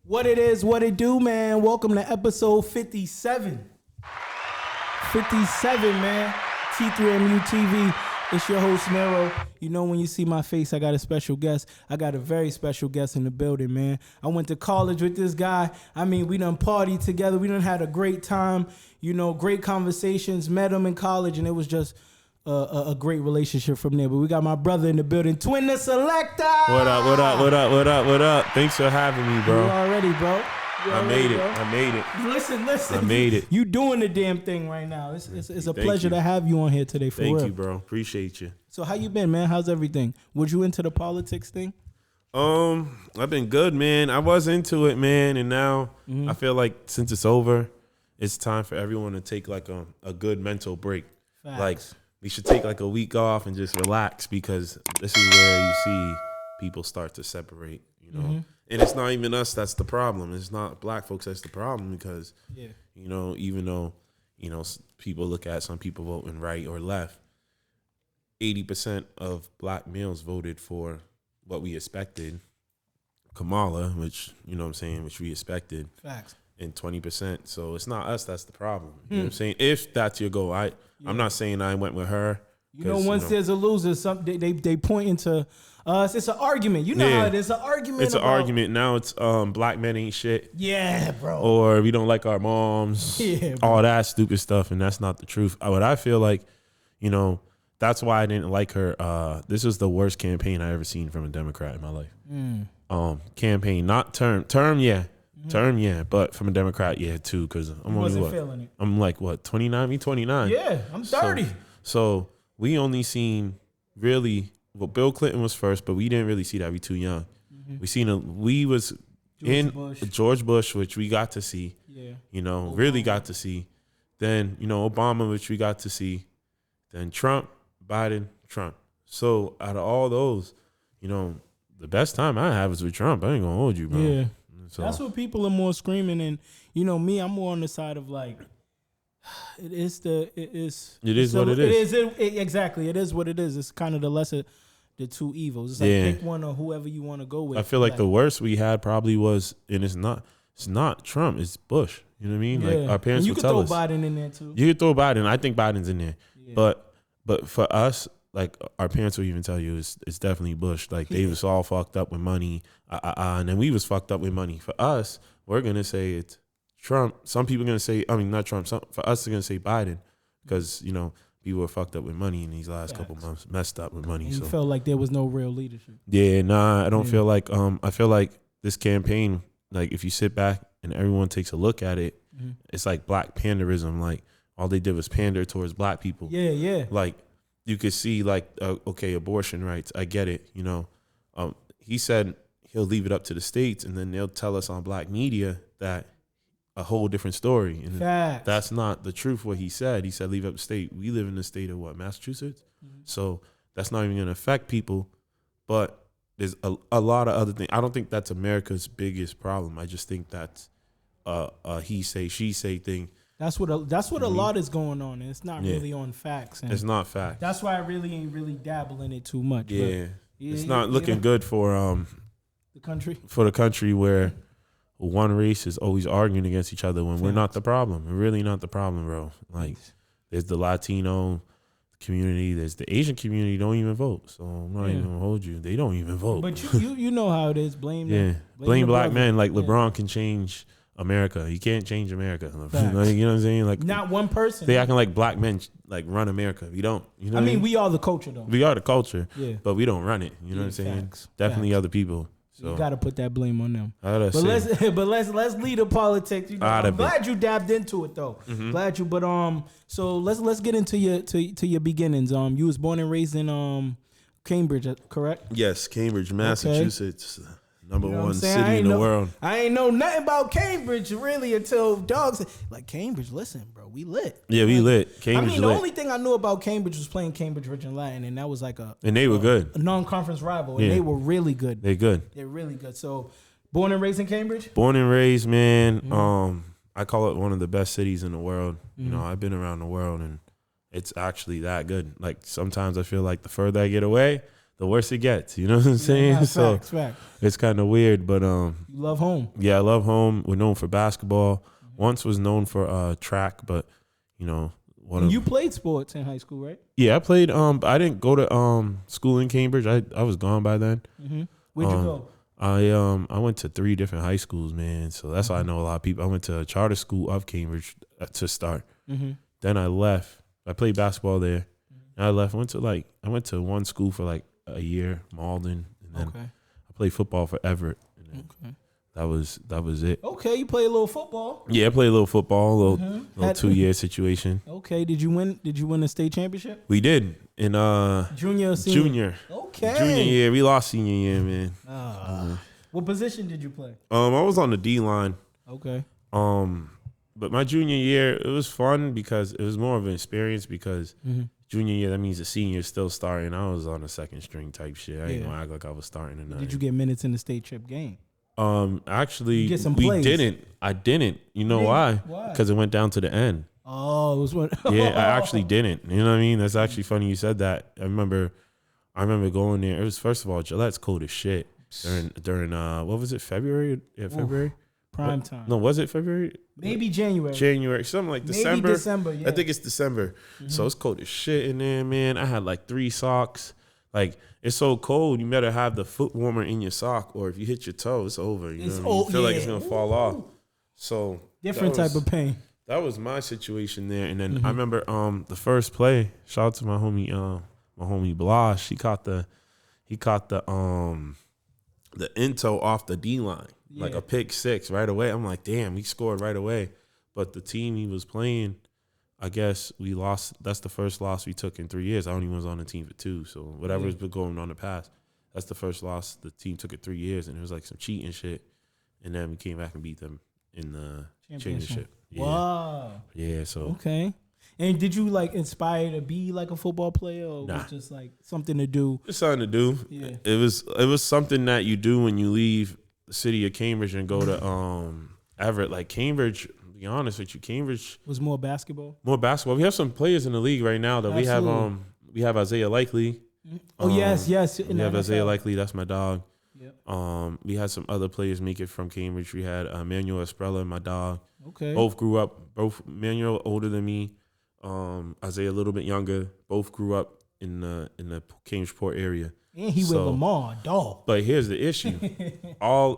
What it is, what it do, man. Welcome to episode 57. 57, man. T3MU TV. It's your host, Niro. You know when you see my face, I got a special guest. I got a very special guest in the building, man. I went to college with this guy. I mean, we done partied together. We done had a great time. You know, great conversations. Met him in college, and it was just a great relationship from there. But we got my brother in the building, Twin The Selecta. What up, what up, what up, what up, what up? Thanks for having me, bro. You already, bro. I made it. Listen. I made it. You doing the damn thing right now. It's a pleasure to have you on here today, for real. Thank you, bro. Appreciate you. So how you been, man? How's everything? Was you into the politics thing? I've been good, man. I was into it, man, and now I feel like since it's over, it's time for everyone to take like a good mental break. Facts. Like we should take like a week off and just relax because this is where you see people start to separate, you know. And it's not even us that's the problem. It's not black folks that's the problem because, you know, even though, you know, people look at some people voting right or left, 80% of black males voted for what we expected, Kamala, which, you know what I'm saying, which we expected. Facts. And 20%. So it's not us that's the problem. You know what I'm saying? If that's your goal, I'm not saying I went with her. You know, once there's a loser, they point into us. It's an argument. You know how it is. An argument. It's an argument. Now it's black men ain't shit. Yeah, bro. Or we don't like our moms. Yeah, bro. All that stupid stuff, and that's not the truth. What I feel like, you know, that's why I didn't like her. This was the worst campaign I ever seen from a Democrat in my life. Campaign, not term, yeah. Term, yeah, but from a Democrat, yeah, too, because I'm only what? Feeling it. I'm like, what, 29? Me 29. Yeah, I'm 30. So we only seen really, well, Bill Clinton was first, but we didn't really see that. We too young. We was George Bush, which we got to see. Yeah. You know, Obama. Really got to see. Then, you know, Obama, which we got to see. Then Trump, Biden, Trump. So out of all those, you know, the best time I have is with Trump. I ain't gonna hold you, bro. Yeah. So that's what people are more screaming, and you know me, I'm more on the side of like, it is what it is. Exactly, it is what it is. It's kind of the lesser, the two evils. It's like pick one or whoever you want to go with. I feel like the worst we had probably was, and it's not Trump, it's Bush. You know what I mean? Like our parents would tell us. You could throw Biden in there too. You could throw Biden. I think Biden's in there, but for us, like our parents will even tell you it's definitely Bush. Like they was all fucked up with money, and then we was fucked up with money. For us, we're gonna say it's Trump. Some people are gonna say, I mean, not Trump. For us, they're gonna say Biden because you know people were fucked up with money in these last couple months, messed up with money. And you felt like there was no real leadership. Yeah, nah, I don't feel like. I feel like this campaign, like if you sit back and everyone takes a look at it, it's like black panderism. Like all they did was pander towards black people. Yeah. Like. You could see like, okay, abortion rights. I get it. You know, he said he'll leave it up to the states, and then they'll tell us on black media that a whole different story. And that's not the truth. What he said leave up to state. We live in the state of what, Massachusetts. So that's not even going to affect people. But there's a lot of other things. I don't think that's America's biggest problem. I just think that's a he say she say thing. That's what a lot is going on, and it's not really on facts. And it's not facts. That's why I really ain't dabble in it too much. Yeah, it's not looking good for the country. For the country where one race is always arguing against each other when we're not the problem. We're really not the problem, bro. Like there's the Latino community, there's the Asian community don't even vote. So I'm not even gonna hold you. They don't even vote. But you know how it is. Blame black brother. Men. Like LeBron can change America. You can't change America. Like, you know what I'm saying? Like not one person. They acting like black men like run America. We don't. You know. I mean, we are the culture though. We are the culture. Yeah. But we don't run it. You know what I'm saying? Facts. Definitely other people. So you got to put that blame on them. But let's lead the politics. You know, I'm glad you dabbed into it though. Glad you. But so let's get into your beginnings. You was born and raised in Cambridge, correct? Yes, Cambridge, Massachusetts. Okay. Number one city in the world. I ain't know nothing about Cambridge really until dogs like Cambridge. Listen, bro, we lit. Yeah, we lit. Cambridge the only thing I knew about Cambridge was playing Cambridge Rich and Latin, and that was like and they were good. A non-conference rival, and they were really good. They're good. They're really good. So, born and raised in Cambridge. Born and raised, man. I call it one of the best cities in the world. You know, I've been around the world, and it's actually that good. Like sometimes I feel like the further I get away, the the worse it gets. You know what I'm saying? Yeah, So facts. it's kind of weird, but You love home. yeah, I love home. We're known for basketball. Once was known for track, but you know, And you played sports in high school, right? yeah, I played. I didn't go to school in Cambridge. I was gone by then. Mm-hmm. Where'd you go? I went to 3 different high schools, man. So that's why I know a lot of people. I went to a charter school of Cambridge to start. Mm-hmm. Then I left. I played basketball there. And I left. I went to one school for like a year, Malden, and then I played football for Everett. And then that was it. Okay, you play a little football. Yeah, I played a little football, a little 2-year situation. Okay, did you win a state championship? We did in Junior or senior? Junior. Okay. Junior year, we lost senior year, man. What position did you play? I was on the D line. Okay. But my junior year, it was fun because it was more of an experience because junior year, that means the senior's still starting. I was on a second string type shit. I ain't gonna act like I was starting or nothing. Did you get minutes in the state trip game? Actually, get some we plays. didn't. I didn't. You know why? Why? Because it went down to the end. Oh, it was what? Yeah, I actually didn't. You know what I mean? That's actually funny you said that. I remember going there. It was, first of all, Gillette's cold as shit during what was it, February? Yeah, February. Prime time. No, was it February? Maybe January. Something like December. Maybe December, yeah. I think it's December. So it's cold as shit in there, man. I had like 3 socks. Like, it's so cold, you better have the foot warmer in your sock, or if you hit your toe, it's over. You know what I mean? You feel like it's gonna fall off. So different type of pain. That was my situation there. And then I remember the first play, shout out to my homie Blash. He caught the into off the D line. Like a pick 6 right away. I'm like, damn, he scored right away. But the team he was playing, I guess we lost. That's the first loss we took in 3 years. I only was on the team for 2. So whatever's been going on in the past, that's the first loss the team took in 3 years. And it was like some cheating shit. And then we came back and beat them in the championship. Yeah. Wow. Yeah, so. Okay. And did you like inspire to be like a football player, or was it just like something to do? It's something to do. Yeah. It was something that you do when you leave the city of Cambridge and go to Everett. Like Cambridge, to be honest with you, Cambridge was more basketball. More basketball. We have some players in the league right now that we have Isaiah Likely. Oh yes. We have Isaiah Likely. That's my dog. Yep. We had some other players make it from Cambridge. We had Manuel Esprella, my dog. Okay. Both grew up. Both Manuel older than me. Isaiah a little bit younger. Both grew up in the Cambridge Port area. And he with Lamar, dog. But here's the issue: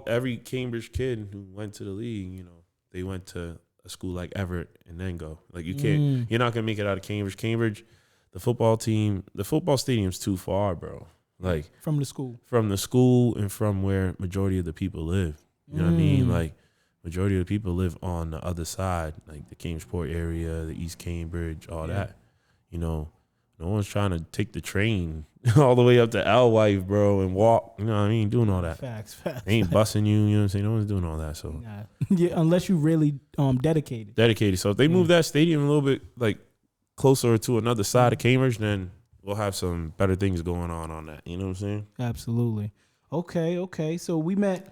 every Cambridge kid who went to the league, you know, they went to a school like Everett and then go. Like you can't, you're not gonna make it out of Cambridge. Cambridge, the football stadium's too far, bro. Like from the school, and from where majority of the people live. You know what I mean? Like majority of the people live on the other side, like the Cambridge Port area, the East Cambridge, all that. You know, no one's trying to take the train all the way up to Alewife, bro, and walk. You know what I mean? Doing all that. Facts. They ain't busing you. You know what I'm saying? No one's doing all that. So yeah, unless you really dedicated. So if they move that stadium a little bit like closer to another side of Cambridge, then we'll have some better things going on that. You know what I'm saying? Absolutely. Okay. So we met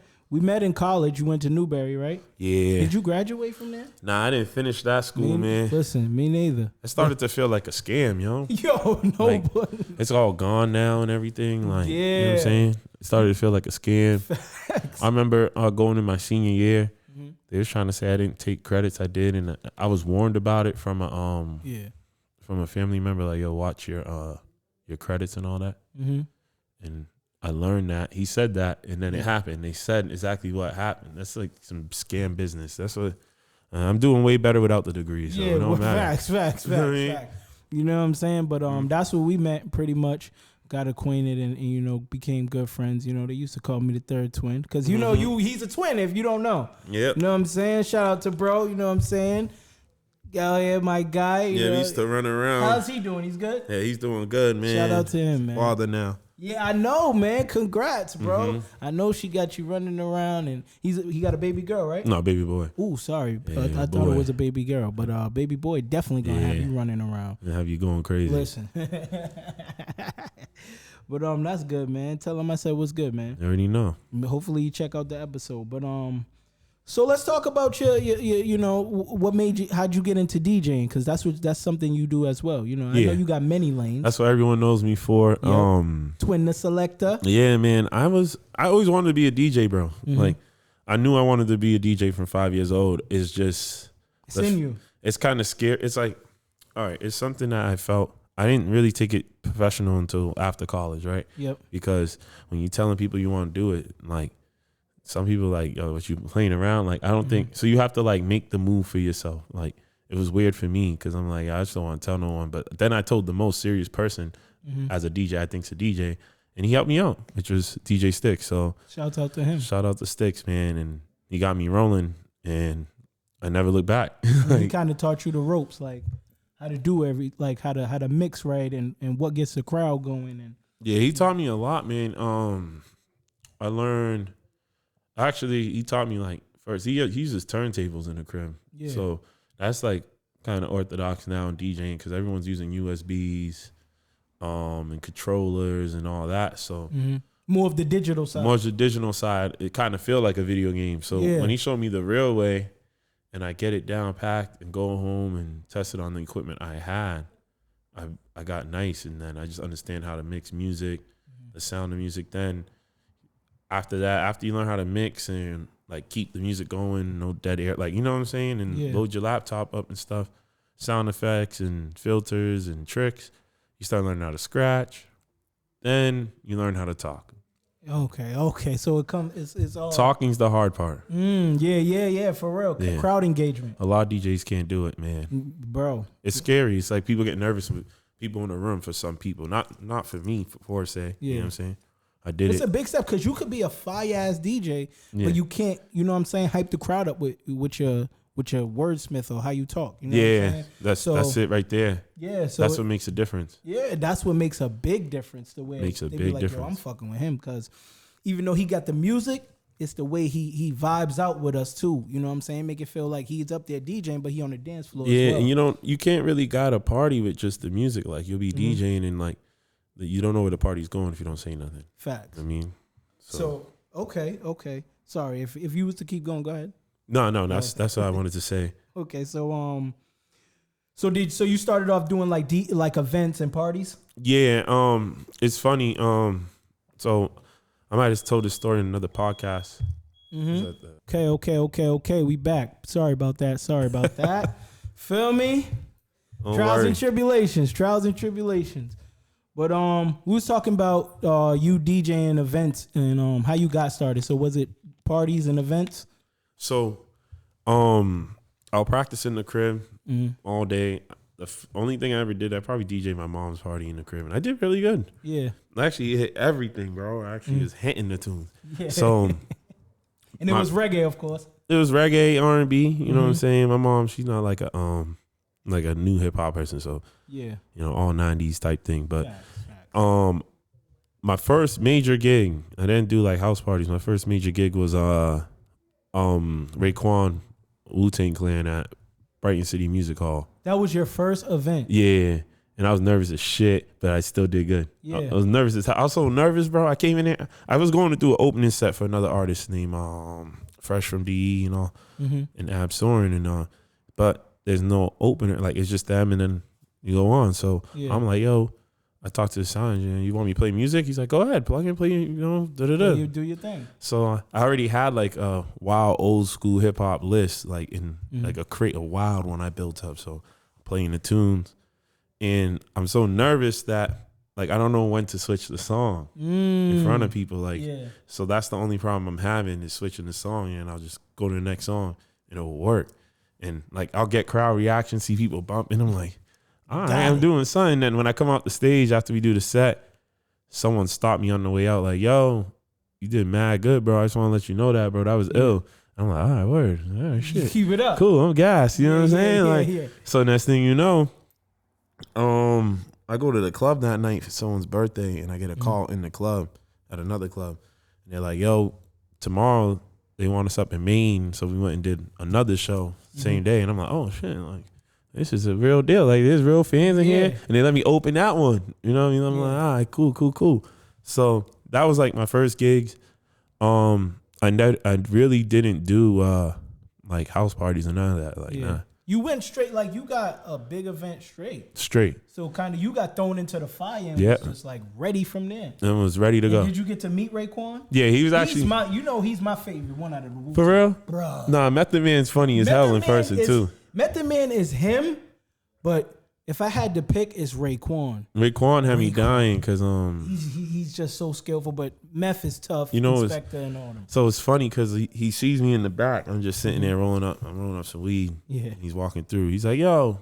in college. You went to Newberry, right? Yeah. Did you graduate from there? Nah, I didn't finish that school, man. Listen, me neither. It started to feel like a scam, yo. Yo, no. Like, it's all gone now and everything. Like, you know what I'm saying? It started to feel like a scam. Facts. I remember going in my senior year. They was trying to say I didn't take credits. I did, and I was warned about it from a family member. Like, yo, watch your credits and all that. And I learned that. He said that, and then it happened. They said exactly what happened. That's like some scam business. That's what I'm doing way better without the degree. So it don't matter. Facts. You know what I'm saying? But that's where we met pretty much. Got acquainted and you know became good friends. You know they used to call me the third twin because you know he's a twin if you don't know. Yep. You know what I'm saying? Shout out to bro. You know what I'm saying? Oh yeah, my guy. Yeah, he used to run around. How's he doing? He's good? Yeah, he's doing good, man. Shout out to him, man. Father now. Yeah, I know, man. Congrats, bro. I know she got you running around, and he got a baby girl, right? No, baby boy. Ooh, sorry. Yeah, I thought it was a baby girl, but baby boy definitely gonna have you running around. And have you going crazy. Listen. But that's good, man. Tell him I said what's good, man. I already know. Hopefully you check out the episode. But So let's talk about your you know, what made you, how'd you get into DJing? Because that's something you do as well. You know, I know you got many lanes. That's what everyone knows me for. Yep. Twin The Selecta. Yeah, man. I always wanted to be a DJ, bro. Mm-hmm. Like, I knew I wanted to be a DJ from 5 years old. It's just, It's in you. It's kind of scary. It's like, all right, it's something that I felt. I didn't really take it professional until after college, right? Yep. Because when you're telling people you want to do it, like, some people like, yo, what you playing around? Like, I don't think so. You have to like make the move for yourself. Like, it was weird for me because I'm like, I just don't want to tell no one. But then I told the most serious person as a DJ, I think's a DJ, and he helped me out, which was DJ Sticks. So shout out to him. Shout out to Sticks, man, and he got me rolling, and I never looked back. He kind of taught you the ropes, like how to do how to mix right and what gets the crowd going. And yeah, he taught me a lot, man. I learned. Actually, he taught me like first. He uses turntables in the crib, so that's like kind of orthodox now in DJing because everyone's using USBs, and controllers and all that. So more of the digital side. More of the digital side. It kind of feel like a video game. So when he showed me the real way, and I get it down packed and go home and test it on the equipment I had, I got nice, and then I just understand how to mix music, the sound of music. Then after that, after you learn how to mix and like keep the music going, no dead air, like, you know what I'm saying, and load your laptop up and stuff, sound effects and filters and tricks, you start learning how to scratch. Then you learn how to talk. Okay. So it's all talking's the hard part. Yeah, for real. Yeah. Crowd engagement. A lot of DJs can't do it, man. Bro. It's scary. It's like people get nervous with people in the room for some people. Not for me, for say. You know what I'm saying? I did It's a big step because you could be a fire-ass DJ, but you can't, you know what I'm saying, hype the crowd up with your wordsmith or how you talk. You know what I'm saying? That's it right there. Yeah, so that's what makes a difference. Yeah, that's what makes a big difference. The way makes a they big be like, difference. Yo, I'm fucking with him because even though he got the music, it's the way he vibes out with us too. You know what I'm saying? Make it feel like he's up there DJing, but he on the dance floor. Yeah, as well. and you can't really guide a party with just the music. Like you'll be DJing and like you don't know where the party's going if you don't say nothing. Facts. I mean. So okay. Sorry, if you was to keep going, go ahead. No, that's what I wanted to say. Okay, so you started off doing like events and parties? Yeah, it's funny. So I might have told this story in another podcast. Okay. We back. Sorry about that. Feel me? Trials and tribulations. But we was talking about you DJing events and how you got started. So was it parties and events? So I'll practice in the crib all day. The only thing I ever did, I probably DJed my mom's party in the crib, and I did really good. Yeah. I actually hit everything, bro. I actually was hitting the tunes. Yeah. So and it was reggae, of course. It was reggae, R&B, you know what I'm saying? My mom, she's not like a new hip hop person, so all 90s type thing. But my first major gig, I didn't do like house parties. My first major gig was Raekwon, Wu Tang Clan at Brighton City Music Hall. That was your first event? Yeah. And I was nervous as shit, but I still did good. Yeah. I was nervous. I was so nervous, bro. I came in there. I was going to do an opening set for another artist named Fresh from DE and all, and Ab Soren and but there's no opener. Like it's just them, and then you go on. So I'm like, yo, I talked to the sound engineer. You want me to play music? He's like, go ahead, plug and play. You do your thing. So I already had like a wild old school hip hop list, like in like a wild one I built up. So playing the tunes. And I'm so nervous that like I don't know when to switch the song in front of people. Like so that's the only problem I'm having is switching the song, and I'll just go to the next song and it'll work. And like I'll get crowd reaction, see people bumping. I'm like, all right, I'm doing something. Then when I come off the stage after we do the set, someone stopped me on the way out, like, yo, you did mad good, bro. I just want to let you know that, bro. That was ill. I'm like, all right, word. All right, shit. Keep it up. Cool, I'm gassed. You know what I'm saying? So next thing you know, I go to the club that night for someone's birthday, and I get a call in the club at another club. And they're like, yo, tomorrow they want us up in Maine. So we went and did another show same day. And I'm like, oh, shit, like, this is a real deal. Like, there's real fans in here. And they let me open that one. You know what I mean? I'm like, all right, cool. So that was like my first gigs. I I really didn't do like house parties and none of that. Like, nah. You went straight, like you got a big event straight. So kind of you got thrown into the fire and was just like ready from there. And was ready to go. Did you get to meet Raekwon? Yeah, he was actually. He's my favorite one out of the Wu Tang. For real? Bro. Nah, Method Man's funny as hell in person too. Method Man is him, but if I had to pick, it's Raekwon. Raekwon had me dying because he's just so skillful, but Meth is tough. You know, Inspector and all them. So it's funny because he sees me in the back. I'm just sitting there rolling up some weed. Yeah. He's walking through. He's like, "Yo,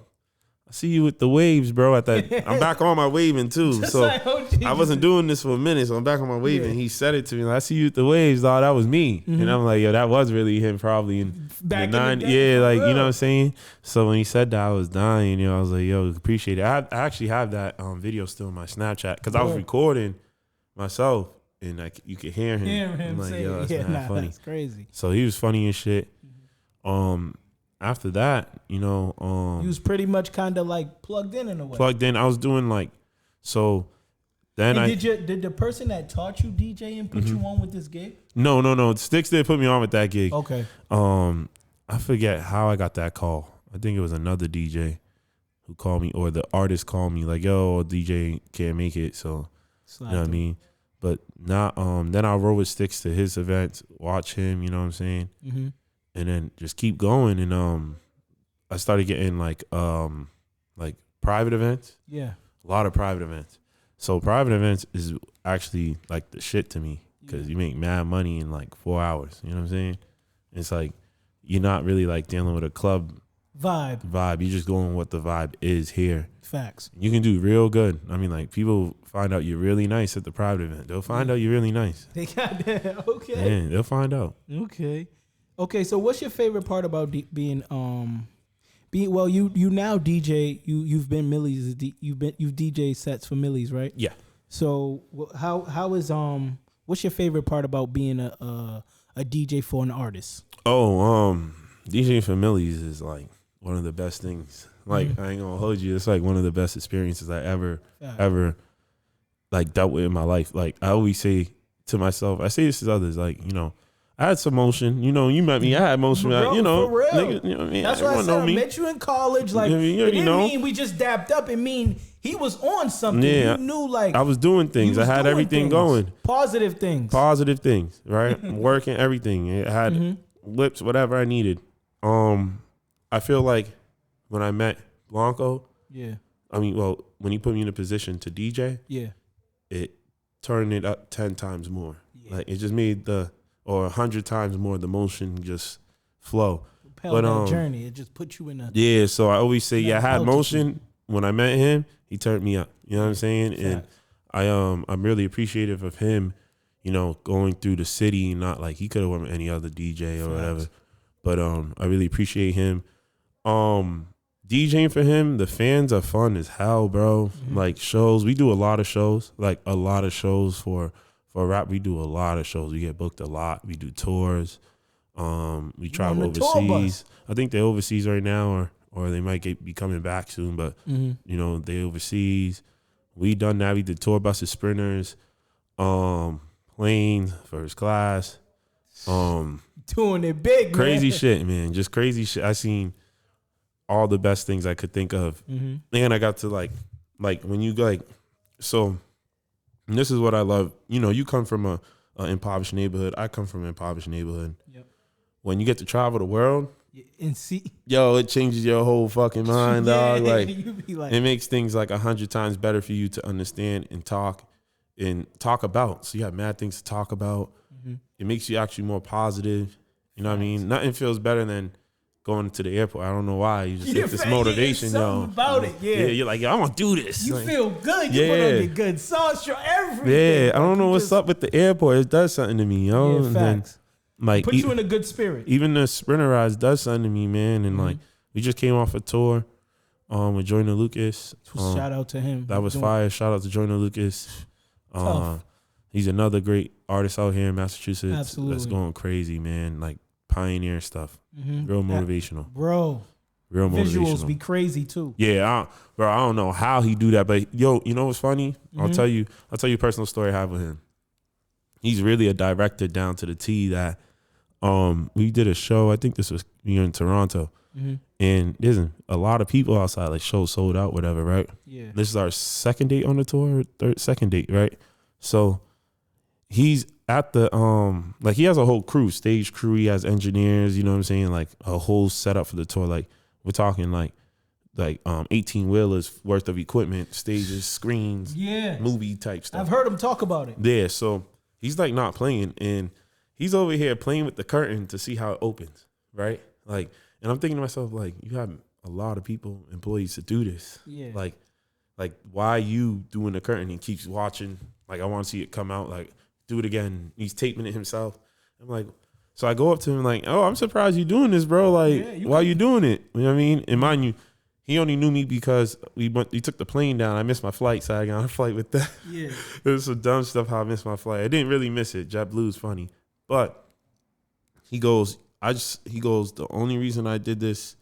I see you with the waves, bro." At that, I'm back on my waving too. Just so like, I wasn't doing this for a minute, so I'm back on my waving. Yeah. He said it to me. Like, I see you with the waves, dog. That was me. And I'm like, yo, that was really him, probably in Back the in the 90s. day, Yeah, like real. you know what I'm saying. So when he said that, I was dying. You know, I was like, yo, appreciate it. I actually have that video still in my Snapchat because I was recording myself and like you could hear him. I'm like, say, yo, that's not funny. That's crazy. So he was funny as shit. After that, you know, He was pretty much kind of like plugged in a way. plugged in. I was doing like, so then And did the person that taught you DJing put you on with this gig? No. Sticks did put me on with that gig. Okay. I forget how I got that call. I think it was another DJ who called me, or the artist called me like, "Yo, DJ can't make it," so you know what I mean. But not then I roll with Sticks to his events, watch him. You know what I'm saying, and then just keep going. And I started getting like private events. Yeah. A lot of private events. So private events is actually like the shit to me because you make mad money in like 4 hours. You know what I'm saying? It's like you're not really like dealing with a club vibe. You're just going what the vibe is here. Facts. You can do real good. I mean, like people find out you're really nice at the private event. They'll find out you're really nice. They got that. Okay. Yeah, they'll find out. Okay. So what's your favorite part about being well, you now DJ. You've been Millyz. You've DJ sets for Millyz, right? Yeah. So how is what's your favorite part about being a DJ for an artist? DJing for Millyz is like one of the best things. Like I ain't gonna hold you. It's like one of the best experiences I ever like dealt with in my life. Like I always say to myself, I say this to others. Like you know. I had some motion. You know, you met me. I had motion. Bro, you know, for real. nigga, you know what I mean? That's why I said I met you in college. Like, it didn't mean we just dapped up. It mean he was on something. Yeah, you knew, like, I was doing things. I had everything going. Positive things, right? Working everything. It had lips, whatever I needed. I feel like when I met Blanco, I mean, well, when he put me in a position to DJ, it turned it up 10 times more. Like it just made or 100 times more the motion just flow. But that journey, it just put you in a so I always say I had motion. When I met him, he turned me up. You know what I'm saying? Fact. And I'm really appreciative of him, you know, going through the city, not like he could have went with any other DJ or whatever. But I really appreciate him. DJing for him, the fans are fun as hell, bro. Like shows, we do a lot of shows, for rap. We do a lot of shows. We get booked a lot. We do tours. We travel overseas. I think they're overseas right now, or they might be coming back soon. But you know, they overseas. We done that. We did tour buses, sprinters, planes, first class. Doing it big, crazy man. shit, man. Just crazy shit. I seen all the best things I could think of, and I got to like when you so. And this is what I love. You know, you come from a impoverished neighborhood. I come from an impoverished neighborhood. Yep. When you get to travel the world, and see, it changes your whole fucking mind, dog. Like, you be like, it makes things like 100 times better for you to understand and talk about. So you have mad things to talk about. It makes you actually more positive. You know what I mean? Nothing feels better than going to the airport. I don't know why. You just get this motivation, about it, you're like, I want to do this. You like, feel good. You put on your good sauce, your everything. Yeah, I don't know what's up with the airport. It does something to me, yo. Yeah, facts. Like, put you in a good spirit. Even the sprinter rides does something to me, man. And like, we just came off a tour with Joyner Lucas. Shout out to him. That was fire. Shout out to Joyner Lucas. He's another great artist out here in Massachusetts. Absolutely. That's going crazy, man. Like pioneer stuff. Real motivational. Bro. Real motivational. Visuals be crazy too. Yeah, I don't know how he do that, but yo, you know what's funny? I'll tell you a personal story I have with him. He's really a director down to the T that We did a show. I think this was in Toronto, and there's a lot of people outside. Like show sold out, whatever, right? Yeah. This is our second date on the tour, second date, right? So he's at the like he has a whole crew, stage crew. He has engineers. You know what I'm saying? Like a whole setup for the tour. Like we're talking like 18 wheelers worth of equipment, stages, screens, movie type stuff. I've heard him talk about it. Yeah, so he's like not playing, and he's over here playing with the curtain to see how it opens, right? Like, and I'm thinking to myself, like, you have a lot of people, employees to do this. Yeah. Like why you doing the curtain? He keeps watching. Like, I want to see it come out. Like, do it again. He's taping it himself. I'm like, so I go up to him like, oh, I'm surprised you doing this, bro. Like, why you doing it? You know what I mean? And mind you, he only knew me because he took the plane down. I missed my flight, so I got on a flight with that. Yeah. It was some dumb stuff how I missed my flight. I didn't really miss it. JetBlue's funny. But he goes, the only reason I did this,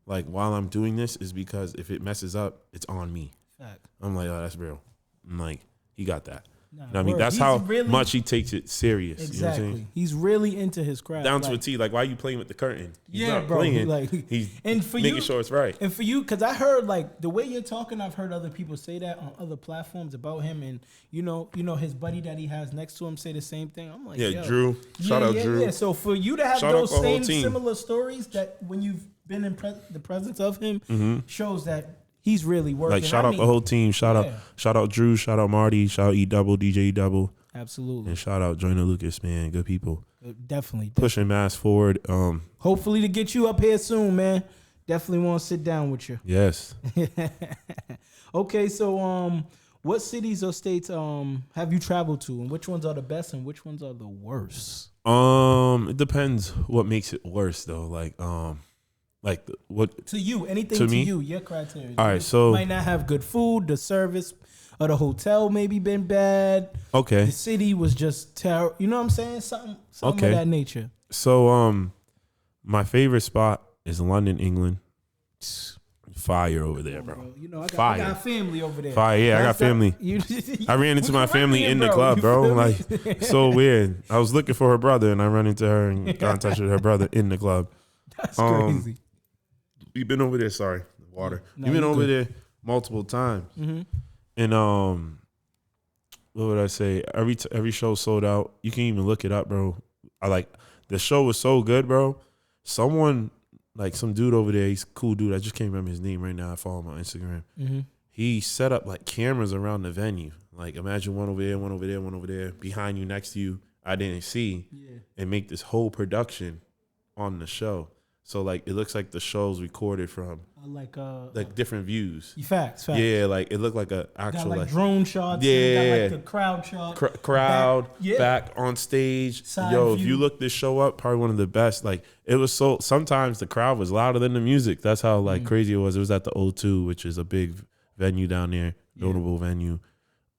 like, while I'm doing this is because if it messes up, it's on me. Fact. I'm like, oh, that's real. I'm like, he got that. Nah, you know what I mean? That's how much he takes it serious. Exactly. You know what I'm saying? He's really into his craft. Down to a T. Like, why are you playing with the curtain? He's not bro. playing. Like, he's and for making you, sure it's right. And for you, because I heard, like, the way you're talking, I've heard other people say that on other platforms about him. And, you know, his buddy that he has next to him say the same thing. I'm like, yeah, Drew. Shout out Drew. Yeah. So for you to have Shout those same similar stories that when you've been in the presence of him shows that he's really working. Like, shout out the whole team. Shout out Drew. Shout out Marty. Shout out E-Double, DJ E-Double. Absolutely. And shout out Joyner Lucas, man. Good people. Definitely. Pushing mass forward. Hopefully to get you up here soon, man. Definitely want to sit down with you. Yes. Okay, so what cities or states have you traveled to, and which ones are the best and which ones are the worst? It depends what makes it worse though. Like what to you, anything to you, your criteria. All right, so might not have good food, the service or the hotel maybe been bad. Okay. The city was just terrible. You know what I'm saying? Something of that nature. So my favorite spot is London, England. Fire over there, bro. You know, I got family over there. Fire, yeah, I got family. I ran into my family in the club, bro. Like, so weird. I was looking for her brother, and I ran into her and got in touch with her brother in the club. That's crazy. We've been over there. Sorry, water. We've been over there multiple times. Mm-hmm. And what would I say? Every show sold out. You can even look it up, bro. The show was so good, bro. Someone, like some dude over there, he's a cool dude. I just can't remember his name right now. I follow him on Instagram. Mm-hmm. He set up like cameras around the venue. Like imagine one over there, one over there, one over there, behind you, next to you. I didn't see, and make this whole production on the show. So like it looks like the show's recorded from like different views. Facts. Yeah, like it looked like a actual got like drone shots. Yeah, got like the crowd shot. Crowd back on stage. Side Yo, view. if you look this show up, probably one of the best. Like it was so. Sometimes the crowd was louder than the music. That's how like crazy it was. It was at the O2, which is a big venue down there, notable venue.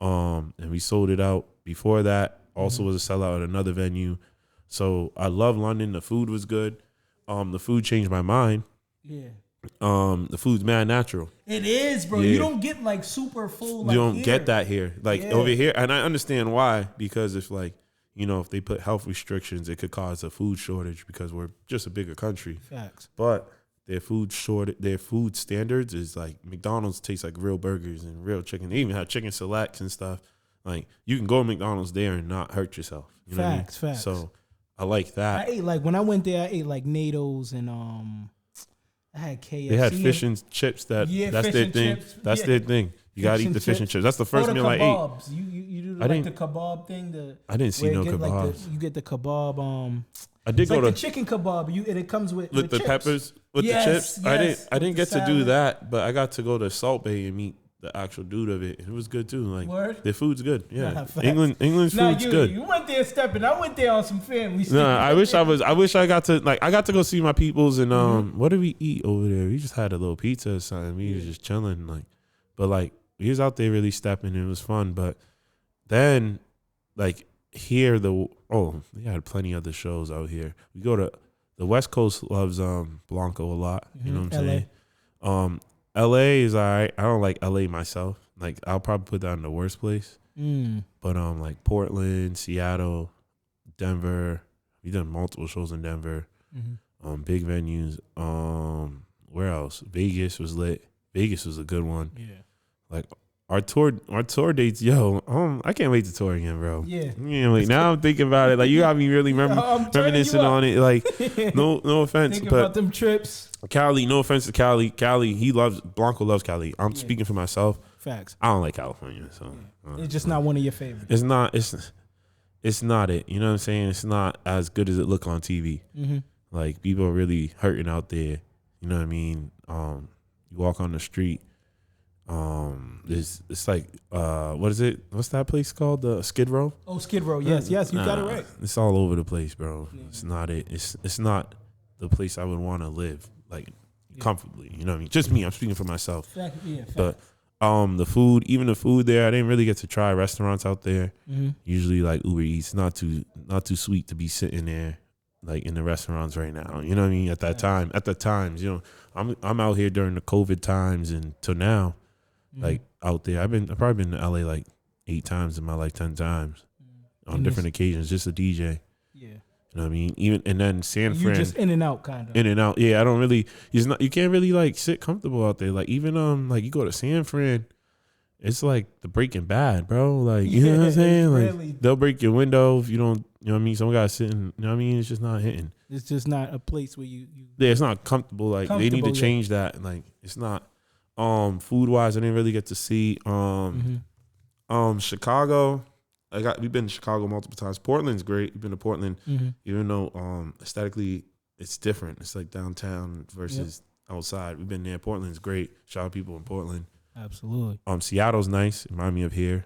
And we sold it out. Before that, also was a sellout at another venue. So I love London. The food was good. The food changed my mind. Yeah. The food's mad natural. It is, bro. Yeah. You don't get like super full. Like, you don't here. get that here. Like over here, and I understand why, because if like, you know, if they put health restrictions, it could cause a food shortage because we're just a bigger country. Facts. But their food standards is like McDonald's tastes like real burgers and real chicken. They even have chicken selects and stuff. Like you can go to McDonald's there and not hurt yourself. You know Facts. what I mean? So I like that. I ate like when I went there, I ate like NATO's and I had KFC. They had fish and chips. That's their thing. That's their thing. You gotta eat the fish and chips. That's the first meal I ate. You do like the kebab thing. I didn't see no kebabs. Like you get the kebab. I did go like to the chicken kebab. And it comes with the chips. peppers with the chips. Yes, I didn't get to do that, but I got to go to Salt Bay and meet the actual dude of it. It was good too. Like Word? their food's good. Yeah, Nah, England's food's good. You went there stepping. I went there on some family stuff. Nah, I wish I got to go see my peoples and what did we eat over there? We just had a little pizza or something. We was just chilling but we was out there really stepping. And it was fun, but then here they had plenty of other shows out here. We go to the West Coast loves Blanco a lot. You know what I'm saying? LA is all right. I don't like LA myself. Like I'll probably put that in the worst place. But like Portland, Seattle, Denver, We done multiple shows in Denver. Mm-hmm. Big venues. Where else? Vegas was lit. Vegas was a good one. Yeah. Like our tour dates, I can't wait to tour again, bro. Yeah. Now I'm thinking about it. Like you got me really reminiscing on it. Like no offense, Thinking but about them trips. Cali, no offense to Cali. Cali, Blanco loves Cali. I'm speaking for myself. Facts. I don't like California, so It's just not one of your favorites. it's not it. You know what I'm saying? It's not as good as it look on TV. Mm-hmm. Like people are really hurting out there. You know what I mean? You walk on the street. It's like what is it? What's that place called? The Skid Row? Oh, Skid Row. Yes, you got it right. It's all over the place, bro. Yeah. It's not it. It's not the place I would want to live like comfortably. You know what I mean? Just me. I'm speaking for myself. Fact. But the food there, I didn't really get to try restaurants out there. Mm-hmm. Usually like Uber Eats, not too sweet to be sitting there like in the restaurants right now. You know what I mean? At the times, I'm out here during the COVID times and till now, like out there. I've probably been to LA like 8 times in my life, 10 times on different occasions, just a DJ. Yeah. You know what I mean? Even and then San Fran. You just in and out kind of. In and out. Yeah, I don't really you can't really like sit comfortable out there. Like even like you go to San Fran, it's like the Breaking Bad, bro. Like you know what I'm saying? Like really, they'll break your window if you don't, you know what I mean? Some guys sitting, you know what I mean? It's just not hitting. It's just not a place where you Yeah, it's not comfortable. Like they need to change that. Like it's not food wise, I didn't really get to see Chicago. We've been to Chicago multiple times. Portland's great. We've been to Portland, even though aesthetically it's different. It's like downtown versus outside. We've been there. Portland's great. Shout out people in Portland. Absolutely. Seattle's nice. Remind me of here.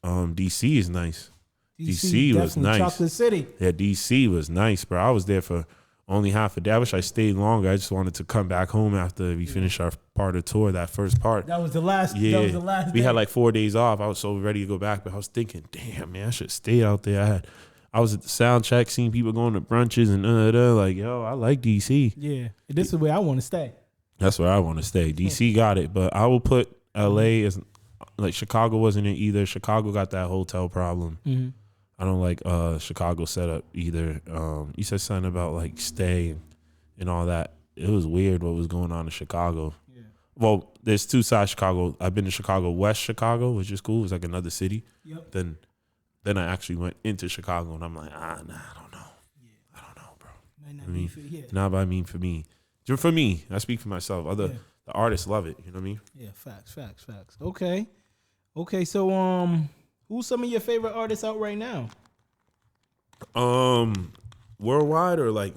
DC is nice. DC was nice. Chocolate City. Yeah, DC was nice, bro. I was there for only half a day. I wish I stayed longer. I just wanted to come back home after we finished our part of the tour, that first part. That was the last. Yeah. That was the last. We had like 4 days off. I was so ready to go back, but I was thinking, damn, man, I should stay out there. I was at the sound check, seeing people going to brunches and like, yo, I like DC. Yeah, this is where I want to stay. That's where I want to stay. DC got it, but I will put LA as like Chicago wasn't it either. Chicago got that hotel problem. Mm-hmm. I don't like Chicago setup either. You said something about like stay and all that. It was weird what was going on in Chicago. Yeah. Well, there's 2 sides of Chicago. I've been to Chicago, West Chicago, which is cool. It's like another city. Yep. Then I actually went into Chicago and I'm like, nah, I don't know. Yeah. I don't know, bro. Not by me, for me. Just for me. I speak for myself. The artists love it. You know what I mean? Yeah, facts. Okay, so who's some of your favorite artists out right now? Worldwide or like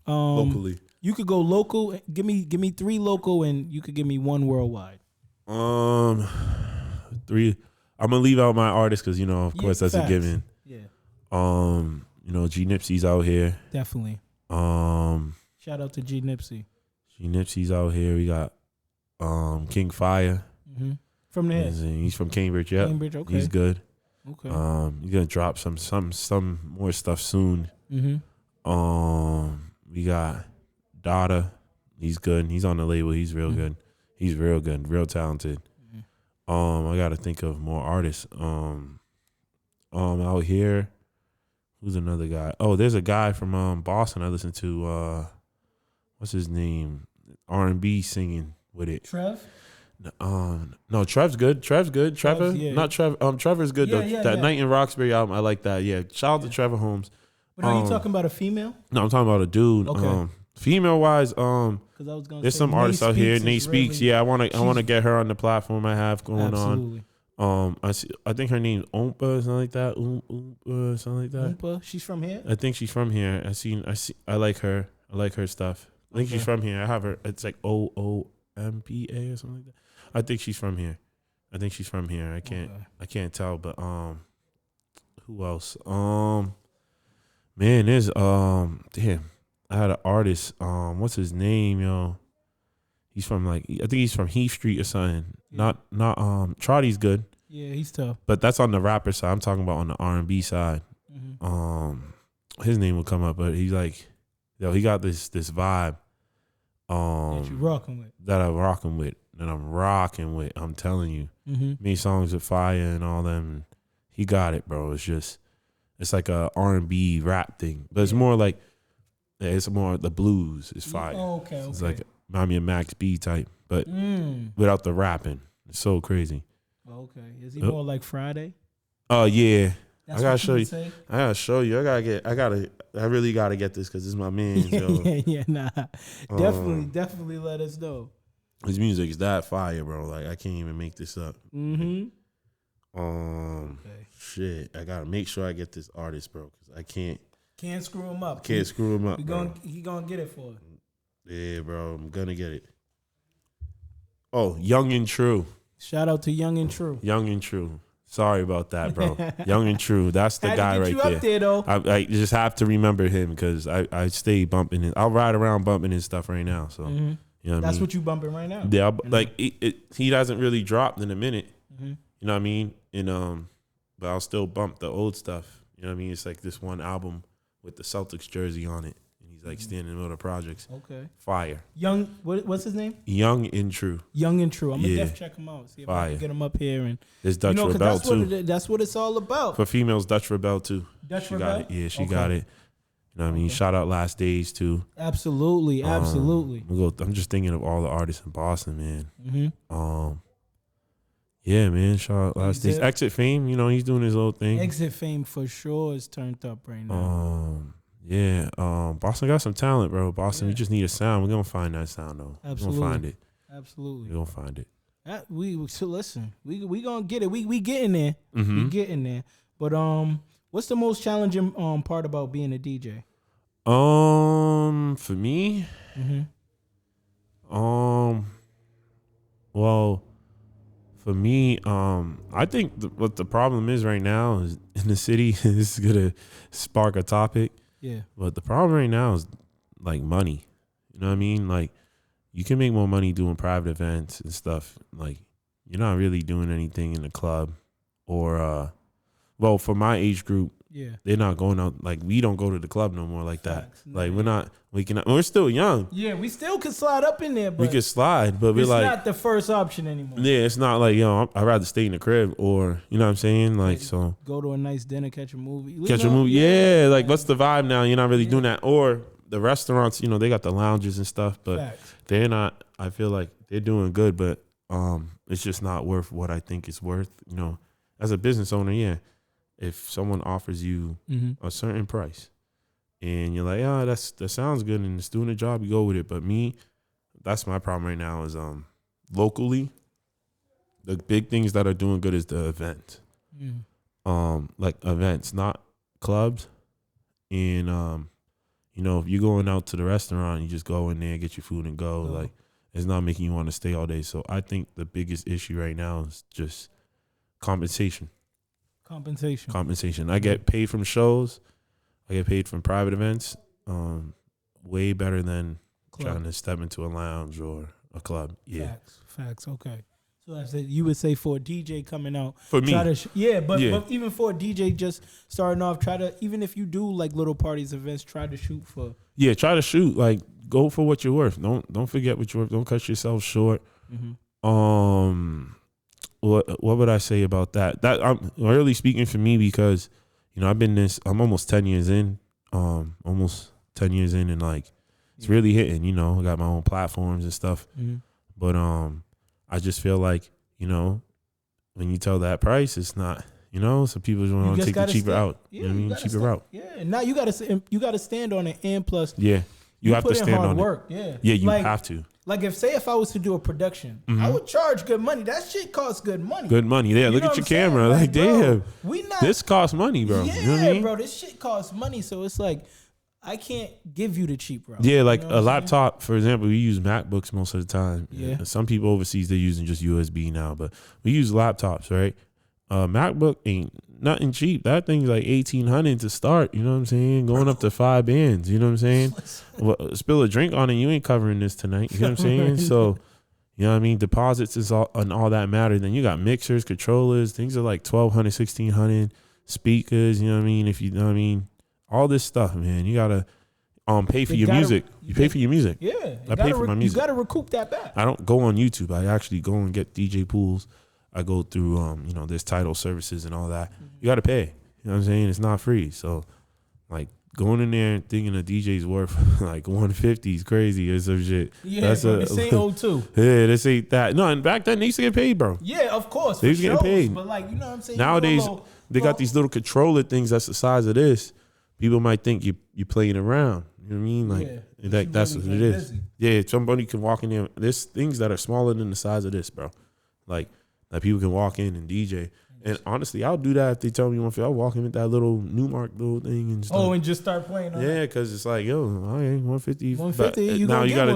locally? You could go local. Give me 3 local, and you could give me 1 worldwide. 3. I'm gonna leave out my artists because of course that's facts. a given. Yeah. G Nipsey's out here. Definitely. Shout out to G Nipsey. G Nipsey's out here. We got King Fire. Mm-hmm. From there. He's from Cambridge. Yeah. Cambridge. Okay. He's good. Okay. He's gonna drop some more stuff soon. Mm-hmm. We got Dada. He's good. He's on the label. He's real good. He's real good. Real talented. I gotta think of more artists. Out here, who's another guy? Oh, there's a guy from Boston I listen to. What's his name? R&B singing with it. Trev? No, Trev's good. Trevor, not Trev. Trevor's good. That Night in Roxbury album, I like that. Yeah, shout out to Trevor Holmes. But are you talking about a female? No, I'm talking about a dude. Okay. Female wise, because I was gonna there's say some artists out here. Nate Speaks. Really, yeah, I want to get her on the platform I have going absolutely. on. I think her name's Oompa or something like that. Oompa, something like that. Oompa, she's from here. I think she's from here. I like her. I like her stuff. I think she's from here. I have her. It's like OOMPA or something like that. I think she's from here. I can't tell, but who else? Man, there's damn. I had an artist. What's his name, yo? He's from I think he's from Heath Street or something. Yeah. Not Trotty's good. Yeah, he's tough. But that's on the rapper side. I'm talking about on the R&B side. Mm-hmm. His name will come up, but he's like, he got this vibe. That you rocking with. That I'm rocking with. I'm telling you. Mm-hmm. Made songs with Fire and all them. He got it, bro. It's just It's like a R&B rap thing, but it's more like it's more the blues is fire. Oh, okay. It's like remind me of Max B type, but without the rapping. It's so crazy. Okay, is he more like Friday? Oh yeah. That's I gotta show you. Say? I gotta show you. I really gotta get this because it's my man. Nah. Definitely let us know. His music is that fire, bro. Like I can't even make this up. Shit. I gotta make sure I get this artist, bro, because I can't screw him up. He gonna get it for us. Yeah, bro. I'm gonna get it. Oh, Young and True. Shout out to Young and True. Young and True. Sorry about that, bro. Young and True. That's the guy right there. Up there though. I just have to remember him because I stay bumping it. I'll ride around bumping his stuff right now. So you know that's what you bumping right now. Yeah, like he hasn't really dropped in a minute. You know what I mean? And but I'll still bump the old stuff. You know what I mean? It's like this one album with the Celtics jersey on it. He's like standing in the middle of the projects. Okay. Fire. Young, what's his name? Young and True. Young and True. I'm gonna def check him out. See if I can get him up here and. It's Dutch Rebel too. That's what it's all about. For females, Dutch Rebel too. Rebel? Got it. Yeah, she got it. You know what I mean? Shout out Last Days too. Absolutely. I'm just thinking of all the artists in Boston, man. Yeah, man. Shout out Last Days. Exit Fame, you know, he's doing his little thing. Exit Fame for sure is turned up right now. Yeah, Boston got some talent, bro. Boston, we just need a sound. We're gonna find that sound though. Absolutely. We're gonna find it. Absolutely. We're gonna find it. So listen, we gonna get it. We getting there. We getting there. But what's the most challenging part about being a DJ? For me, well, for me, I think what the problem is right now is in the city. This is gonna spark a topic. Yeah. But the problem right now is like money. You know what I mean? Like you can make more money doing private events and stuff. Like you're not really doing anything in the club or well, for my age group, they're not going out. Like we don't go to the club no more like that. Like we're still young. Yeah, we still can slide up in there, but we can slide, but we're like, it's not the first option anymore. Yeah, it's not like, I'd rather stay in the crib or, you know what I'm saying? Like, so. Go to a nice dinner, catch a movie. Yeah. Like, what's the vibe now? You're not really doing that. Or the restaurants, they got the lounges and stuff, but they're not, I feel like they're doing good, but it's just not worth what I think it's worth. As a business owner, if someone offers you a certain price and you're like, that sounds good and it's doing the job, you go with it. But me, that's my problem right now is locally, the big things that are doing good is the event. Like events, not clubs. And if you're going out to the restaurant, you just go in there, get your food and go. Like it's not making you want to stay all day. So I think the biggest issue right now is just compensation. I get paid from shows. I get paid from private events. Way better than trying to step into a lounge or a club. Yeah. Facts. Okay. So that's it. You would say for a DJ coming out. For me. But even for a DJ just starting off, even if you do like little parties, events, try to shoot for. Yeah, try to shoot. Like go for what you're worth. Don't forget what you're worth. Don't cut yourself short. What would I say about that? That I'm really speaking for me because, I'm almost 10 years in, and like it's really hitting, I got my own platforms and stuff. But I just feel like, when you tell that price, it's not, some people just want to take the cheaper out. You know what I mean? Cheaper route. Yeah. And now you gotta stand on it, and plus you have to stand on work. it. Yeah, you have to. Like if I was to do a production, I would charge good money. That shit costs good money. Good money. Yeah, look at your camera. Like damn, this costs money, bro. Yeah, you know what I mean? Bro, this shit costs money. So it's like I can't give you the cheap route. Yeah, like a laptop, for example, we use MacBooks most of the time. Yeah. Some people overseas, they're using just USB now, but we use laptops, right? MacBook ain't nothing cheap. That thing's like $1,800 to start. You know what I'm saying? Going up to 5 bands. You know what I'm saying? Spill a drink on it, you ain't covering this tonight. You know what I'm saying? So, you know what I mean? Deposits is all that matter. Then you got mixers, controllers. Things are like $1,200, $1,600. Speakers. You know what I mean? If you know what I mean, all this stuff, man. You gotta pay for your music. You pay for your music. Yeah, I pay for my music. You gotta recoup that back. I don't go on YouTube. I actually go and get DJ pools. I go through, there's title services and all that. You got to pay. You know what I'm saying? It's not free. So, like, going in there and thinking a DJ's worth like 150 is crazy or some shit. Yeah, that's this ain't O2. Yeah, this ain't that. No, and back then they used to get paid, bro. Yeah, of course. They used to get paid. But like, you know what I'm saying? Nowadays, they got these little controller things that's the size of this. People might think you playing around. You know what I mean? Like, that's what it is. Busy. Yeah, somebody can walk in there. There's things that are smaller than the size of this, bro. Like people can walk in and DJ. And honestly, I'll do that if they tell me I'll walk in with that little Newmark little thing and stuff. Oh, and just start playing on yeah, because it's like, yo, all right, 150. 150,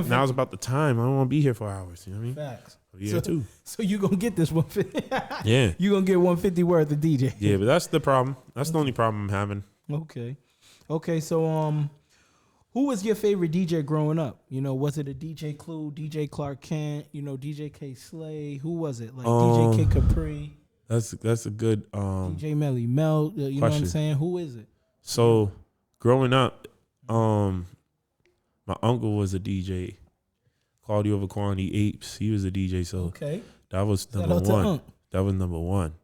now's about the time. I don't want to be here for hours. You know what I mean? Facts. Yeah, too. So you going to get this 150. Yeah. You going to get 150 worth of DJ. Yeah, but that's the problem. That's the only problem I'm having. Okay, so who was your favorite DJ growing up? You know, was it a DJ Clue, DJ Clark Kent, you know, DJ K Slay? Who was it? Like DJ Kid Capri? That's a good DJ Melly Mel, you question. Know what I'm saying? Who is it? So growing up, my uncle was a DJ. Claudio Vaquani Apes, he was a DJ. So that was number one. That was number one.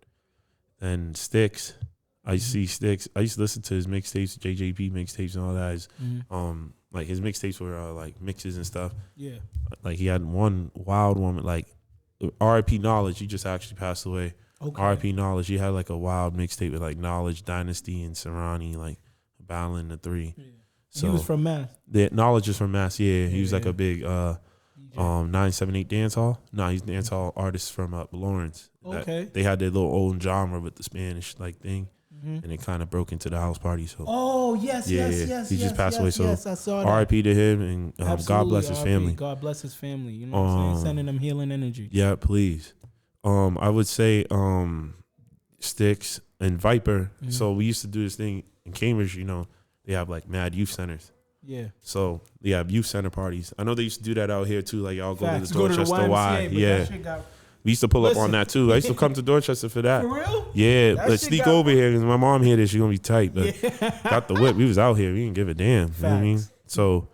And Sticks, I used to see Sticks. I used to listen to his mixtapes, JJP mixtapes and all that. Like his mixtapes were like mixes and stuff. Yeah. Like he had one wild one, like R.I.P. Knowledge. He just actually passed away. R.I.P. Knowledge. He had like a wild mixtape with like Knowledge, Dynasty, and Serrani, like battling the three. Yeah. So he was from Mass. The Knowledge is from Mass. Yeah, he was like a big 978 dance hall. No, he's dance hall artist from Lawrence. They had their little old genre with the Spanish like thing. And it kind of broke into the house party. So yes. He just passed away. So I saw that. R.I.P. to him, and God bless his family. God bless his family. You know what I'm saying? Sending them healing energy. Yeah, please. I would say Sticks and Viper. So we used to do this thing in Cambridge. You know, they have like mad youth centers. Yeah. So they have youth center parties. I know they used to do that out here too. Like y'all go to the Dorchester Y. Yeah. We used to pull up on that too. I used to come to Dorchester for that. For real? Yeah, let's sneak over here because my mom here that she's gonna be tight. But got the whip. We was out here. We didn't give a damn. You know what I mean? So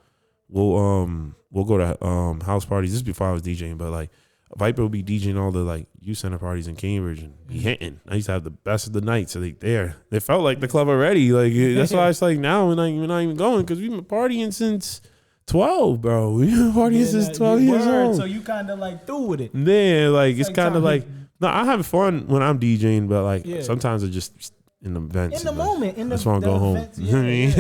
we'll go to house parties. This is before I was DJing, but like Viper would be DJing all the like youth center parties in Cambridge and be hitting. I used to have the best of the night. So they felt like the club already. Like that's why it's like now we're not even going because we've been partying since 12, bro. We've been partying since 12 years old. So you kind of like through with it. Yeah, like it's kind of like no, I have fun when I'm DJing, but like sometimes it's just in the events. In the moment, in the just want to go home. Events, you know what I mean?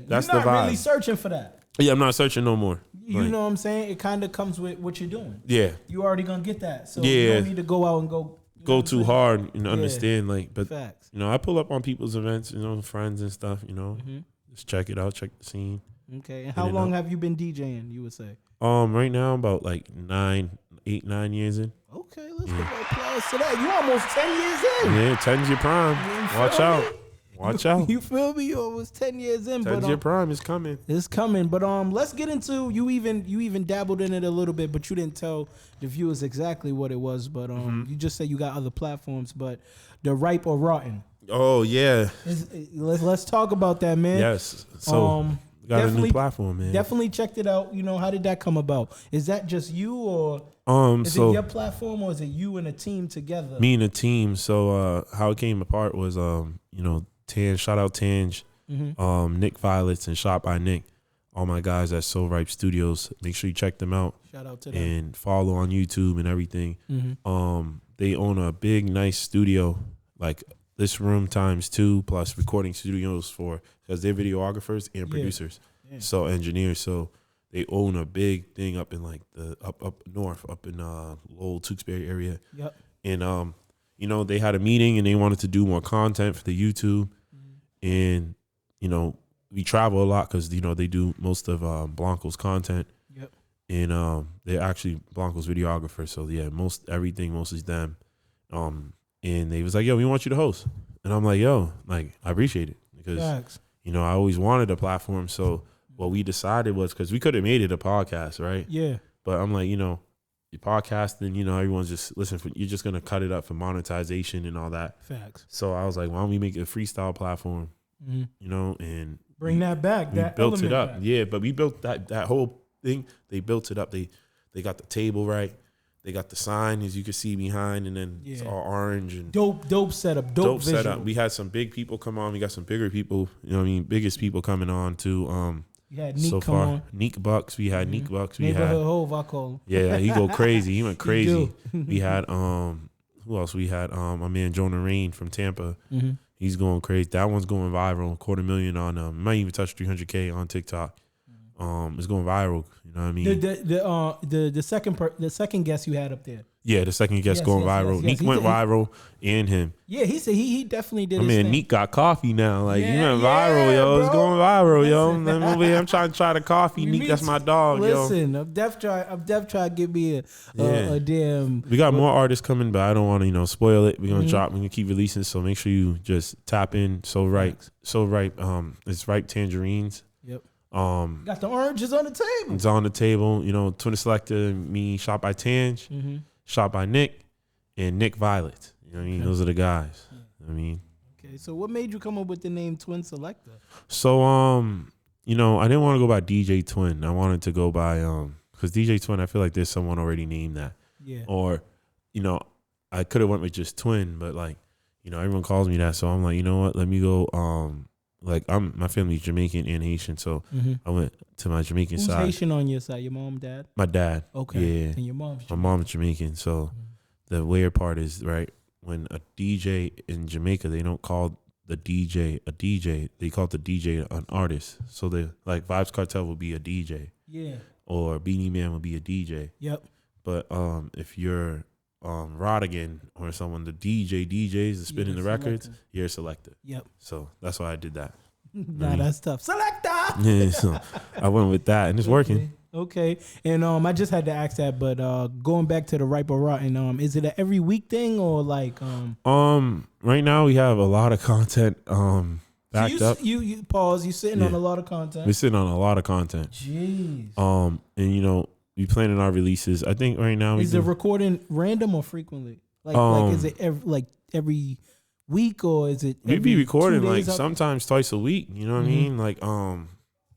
That's You're not the vibe. Really searching for that. Yeah, I'm not searching no more. You know what I'm saying? It kind of comes with what you're doing. Yeah. You already gonna get that. So you don't need to go out and go too hard and understand. Like, but facts. You know, I pull up on people's events, you know, friends and stuff, you know. Just check it out, check the scene. Okay. And how long have you been DJing, you would say? Right now about like 9 years in. Okay, let's give an applause to that. You almost 10 years in. Yeah, 10's your prime. Watch out. Watch out. You feel me? You almost 10 years in. 10's your prime. It's coming. It's coming. But let's get into you even dabbled in it a little bit, but you didn't tell the viewers exactly what it was. But you just said you got other platforms, but the Ripe or Rotten. Oh yeah. Let's talk about that, man. Yes. So got a new platform, man. Definitely checked it out. You know, how did that come about? Is that just you or is it your platform or is it you and a team together? Me and a team. So how it came apart was you know, shout out Tange, Nick Violets and Shot by Nick. All my guys at So Ripe Studios. Make sure you check them out. Shout out to them. And follow on YouTube and everything. They own a big, nice studio, like this room times 2 plus recording studios because they're videographers and producers, so engineers. So they own a big thing up in like the up north, up in Lowell, Tewksbury area. Yep. And you know, they had a meeting and they wanted to do more content for the YouTube, and you know, we travel a lot because you know they do most of Blanco's content. Yep. And they're actually Blanco's videographers. So yeah, most is them. And they was like, yo, we want you to host. And I'm like, yo, like, I appreciate it. Because, you know, I always wanted a platform. So what we decided was, because we could have made it a podcast, right? Yeah. But I'm like, you know, your podcasting, you know, everyone's just, you're just going to cut it up for monetization and all that. Facts. So I was like, why don't we make it a freestyle platform, you know, and bring that back. We built it up. Back. Yeah, but we built that whole thing. They built it up. They got the table right. They got the sign, as you can see behind, and then it's all orange and dope setup, dope visual. setup. We had some big people come on. We got some bigger people. You know what I mean? Biggest people coming on too. You had Neek so come far, on. Neek Bucks. We had Neek Bucks. We Neighborhood had Hove, I call him. Yeah, he go crazy. He went crazy. He We had who else? We had my man Jonah Rain from Tampa. Mm-hmm. He's going crazy. That one's going viral. 250,000 on might even touch 300K on TikTok. It's going viral. You know what I mean? The second guest you had up there. Yeah, the second guest going viral. Neek went viral, and him. Yeah, he said he definitely did. I mean, Neek got coffee now. Like he went viral, yo. Bro. It's going viral, yo. I'm over here. I'm trying to try the coffee. Neek, that's my dog, yo. Listen, I'm def try to give me a damn. We got more artists coming, but I don't want to spoil it. We're gonna drop. We're gonna keep releasing, so make sure you just tap in. So ripe. It's ripe tangerines. Yep. Got the oranges on the table. It's on the table. Twin The Selecta, me, shot by Tange, shot by Nick, and Nick Violet. You know what I mean? Those are the guys. Yeah. You know what I mean? Okay, so what made you come up with the name Twin Selecta? So I didn't want to go by DJ Twin. I wanted to go by because DJ Twin, I feel like there's someone already named that. Yeah. Or, I could have went with just Twin, but everyone calls me that, so I'm like, you know what? Let me go. My family's Jamaican and Haitian, so I went to my Jamaican side. Who's Haitian on your side? Your mom, dad? My dad. Okay. Yeah. And your mom's Jamaican. My mom's Jamaican, so the weird part is, right, when a DJ in Jamaica, they don't call the DJ a DJ. They call the DJ an artist. So they Vibes Cartel would be a DJ. Yeah. Or Beanie Man would be a DJ. Yep. But if you're Rodigan or someone, the DJs, the spinning the records, you're a selector. Yep. So that's why I did that. Nah, that's tough. Selector. Yeah, so I went with that, and it's working. Okay. And I just had to ask that, but going back to the Ripe or Rotten, is it an every week thing or right now we have a lot of content backed up. You pause, you sitting on a lot of content. We're sitting on a lot of content. Jeez. And we planning our releases. I think right now is the recording random or frequently? Is it every week or is it? We be recording sometimes twice a week. You know what I mean?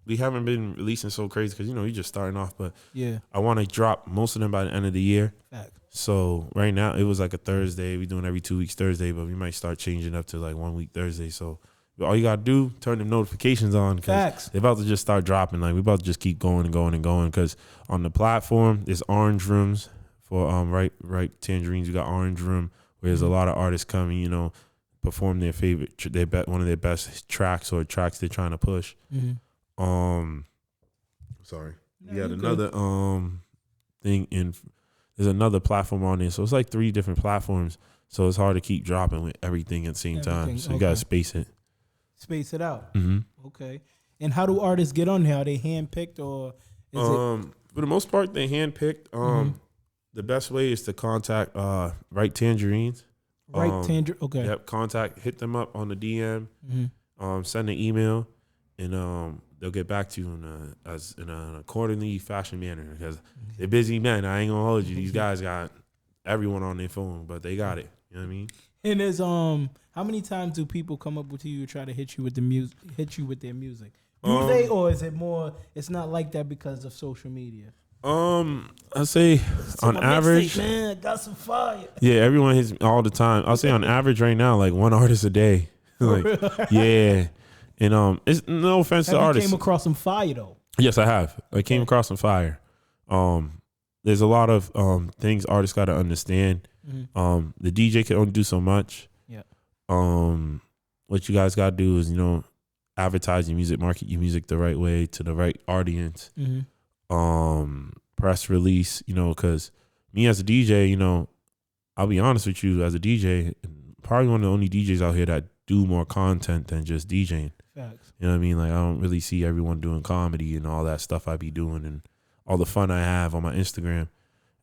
We haven't been releasing so crazy because you're just starting off. But yeah, I want to drop most of them by the end of the year. Fact. So right now it was like a Thursday. We doing every 2 weeks Thursday, but we might start changing up to 1 week Thursday. So all you gotta do, turn the notifications on because they're about to just start dropping. We about to just keep going and going and going because on the platform there's orange rooms for ripe tangerines. You got orange room where there's a lot of artists coming, perform their favorite, one of their best tracks or tracks they're trying to push. Sorry, we got another thing in. There's another platform on there, so it's 3 different platforms. So it's hard to keep dropping with everything at the same time. So you gotta space it. Space it out. Mm-hmm. Okay. And how do artists get on here? Are they handpicked or is it? For the most part, they handpicked. The best way is to contact Right Tangerines. Okay. Yep. Hit them up on the DM. Send an email, and they'll get back to you in an accordingly fashion manner because they're busy men. I ain't gonna hold you. These guys got everyone on their phone, but they got it. You know what I mean? And there's how many times do people come up with you try to hit you with the music? Hit you with their music? Do they, or is it more? It's not like that because of social media. I say on average, man, got some fire. Yeah, everyone hits me all the time. I'll say on average right now, 1 artist a day. Yeah, and it's no offense to artists. Came across some fire though. Yes, I have. I came across some fire. There's a lot of things artists got to understand. The DJ can only do so much. Yeah. What you guys got to do is advertise your music, market your music the right way to the right audience. Press release, because me as a DJ, I'll be honest with you, as a DJ, probably one of the only DJs out here that do more content than just DJing. Facts. You know what I mean? I don't really see everyone doing comedy and all that stuff I be doing and all the fun I have on my Instagram.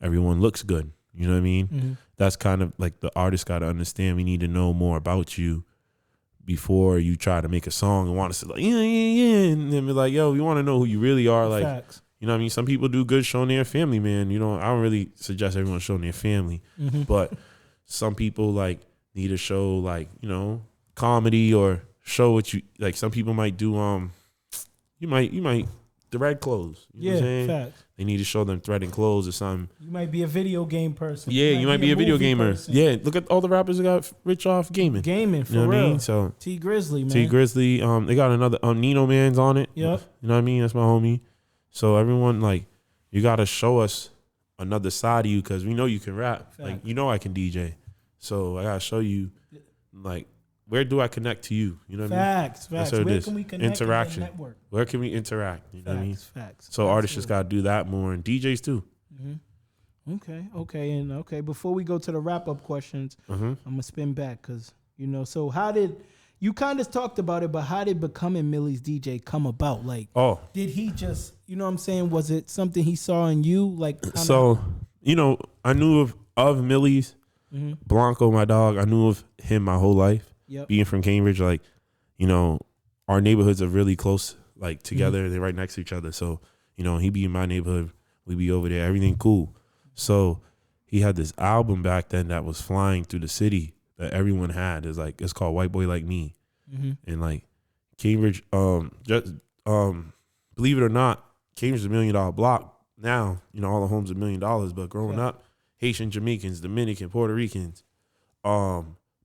Everyone looks good. You know what I mean? That's kind of the artist got to understand. We need to know more about you before you try to make a song and want to say yeah, and then be like, yo, we want to know who you really are. Facts. You know what I mean? Some people do good showing their family, man. I don't really suggest everyone showing their family, but some people need to show comedy or show what you some people might do. You might the red clothes. You know what I'm saying? Facts. they need to show them threading clothes or something. You might be a video game person. Yeah, you might be a video gamer. Person. Yeah, look at all the rappers that got rich off gaming. Gaming, for you know real. What I mean? So T Grizzly, man. T Grizzly, they got another Nino man's on it. Yep. You know what I mean? That's my homie. So everyone, like, you gotta show us another side of you because we know you can rap. Fact. Like, you know I can DJ. So I gotta show you, like, where do I connect to you? You know what I mean? Facts. That's what Where it is. can we connect? Interaction. And network? Where can we interact? You know what I mean? Facts. So artists just gotta do that more, and DJs too. Mm-hmm. Okay. Before we go to the wrap up questions, I'm gonna spin back because So how did you kind of talked about it? But how did becoming Millyz DJ come about? Like, did he just what I'm saying? Was it something he saw in you? Like, so I knew of Millyz, Blanco, my dog. I knew of him my whole life. Yep. Being from Cambridge, like, our neighborhoods are really close, like together. They're right next to each other. So, he be in my neighborhood, we be over there, everything cool. So he had this album back then that was flying through the city that everyone had. It's called White Boy Like Me. And like Cambridge, believe it or not, Cambridge is $1 million block now. All the homes are $1 million, but growing up, Haitian, Jamaicans, Dominican, Puerto Ricans,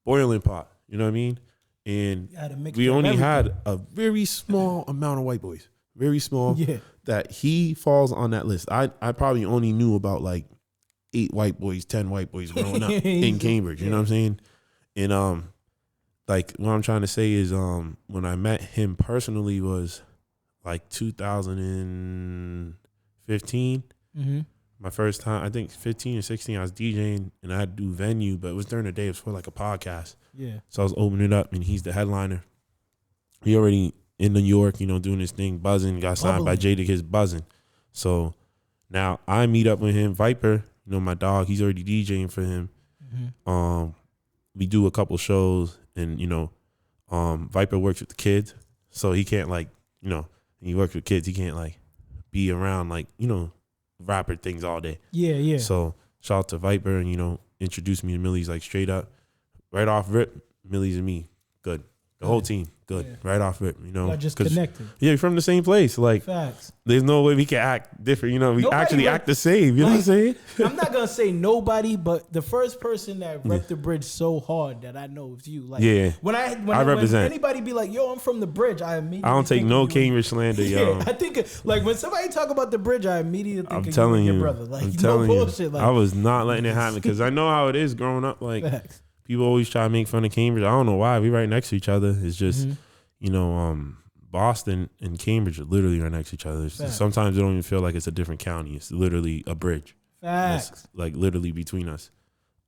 boiling pot. You know what I mean? And we only had a very small amount of white boys, very small. Yeah. That he falls on that list. I probably only knew about like 8 white boys, 10 white boys growing up in Cambridge. You know what I'm saying? And like what I'm trying to say is when I met him personally was like 2015. My first time, I think 15 or 16, I was DJing and I had to do venue, but it was during the day. It was for like a podcast. Yeah. So I was opening it up and he's the headliner. He already in New York, doing his thing, buzzing, got signed by Jadakiss, buzzing. So now I meet up with him. Viper, my dog, he's already DJing for him. We do a couple shows and, Viper works with the kids. So he can't he works with kids. He can't be around rapper things all day. Yeah. So shout out to Viper and, introduced me to Millyz straight up. Right off rip, Millyz and me, good. The whole team, good. Yeah. Right off rip, Y'all just connected. Yeah, we're from the same place. Like, facts. There's no way we can act different. We actually act the same. You know what I'm saying? I'm not gonna say nobody, but the first person that repped the bridge so hard that I know is you. Like, when I represent. When anybody be like, "Yo, I'm from the bridge," I don't take no Cambridge slander, yo. I think when somebody talk about the bridge, I immediately think of telling your brother. Like, I'm telling you, bullshit. Like, I was not letting it happen because I know how it is growing up. Like, facts. People always try to make fun of Cambridge. I don't know why. We right next to each other. It's just. Boston and Cambridge are literally right next to each other. Sometimes it don't even feel like it's a different county. It's literally a bridge. Facts. That's literally between us.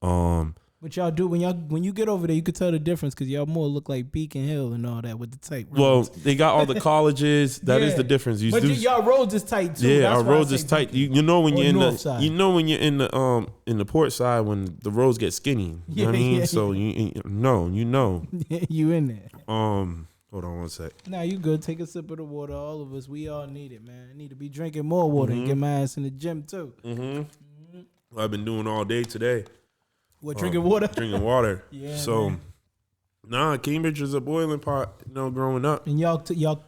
What y'all do when you get over there, you could tell the difference because y'all more look like Beacon Hill and all that with the tight roads. Well, they got all the colleges. That is the difference. Y'all roads is tight too. Yeah, our roads is tight. You know when you're in the port side when the roads get skinny. You know what I mean? So you know. You in there. Hold on one sec. Nah, you good. Take a sip of the water. All of us, we all need it, man. I need to be drinking more water and get my ass in the gym too. I've been doing all day today. What, drinking water? Drinking water. Yeah. So, Cambridge is a boiling pot, growing up. And y'all together.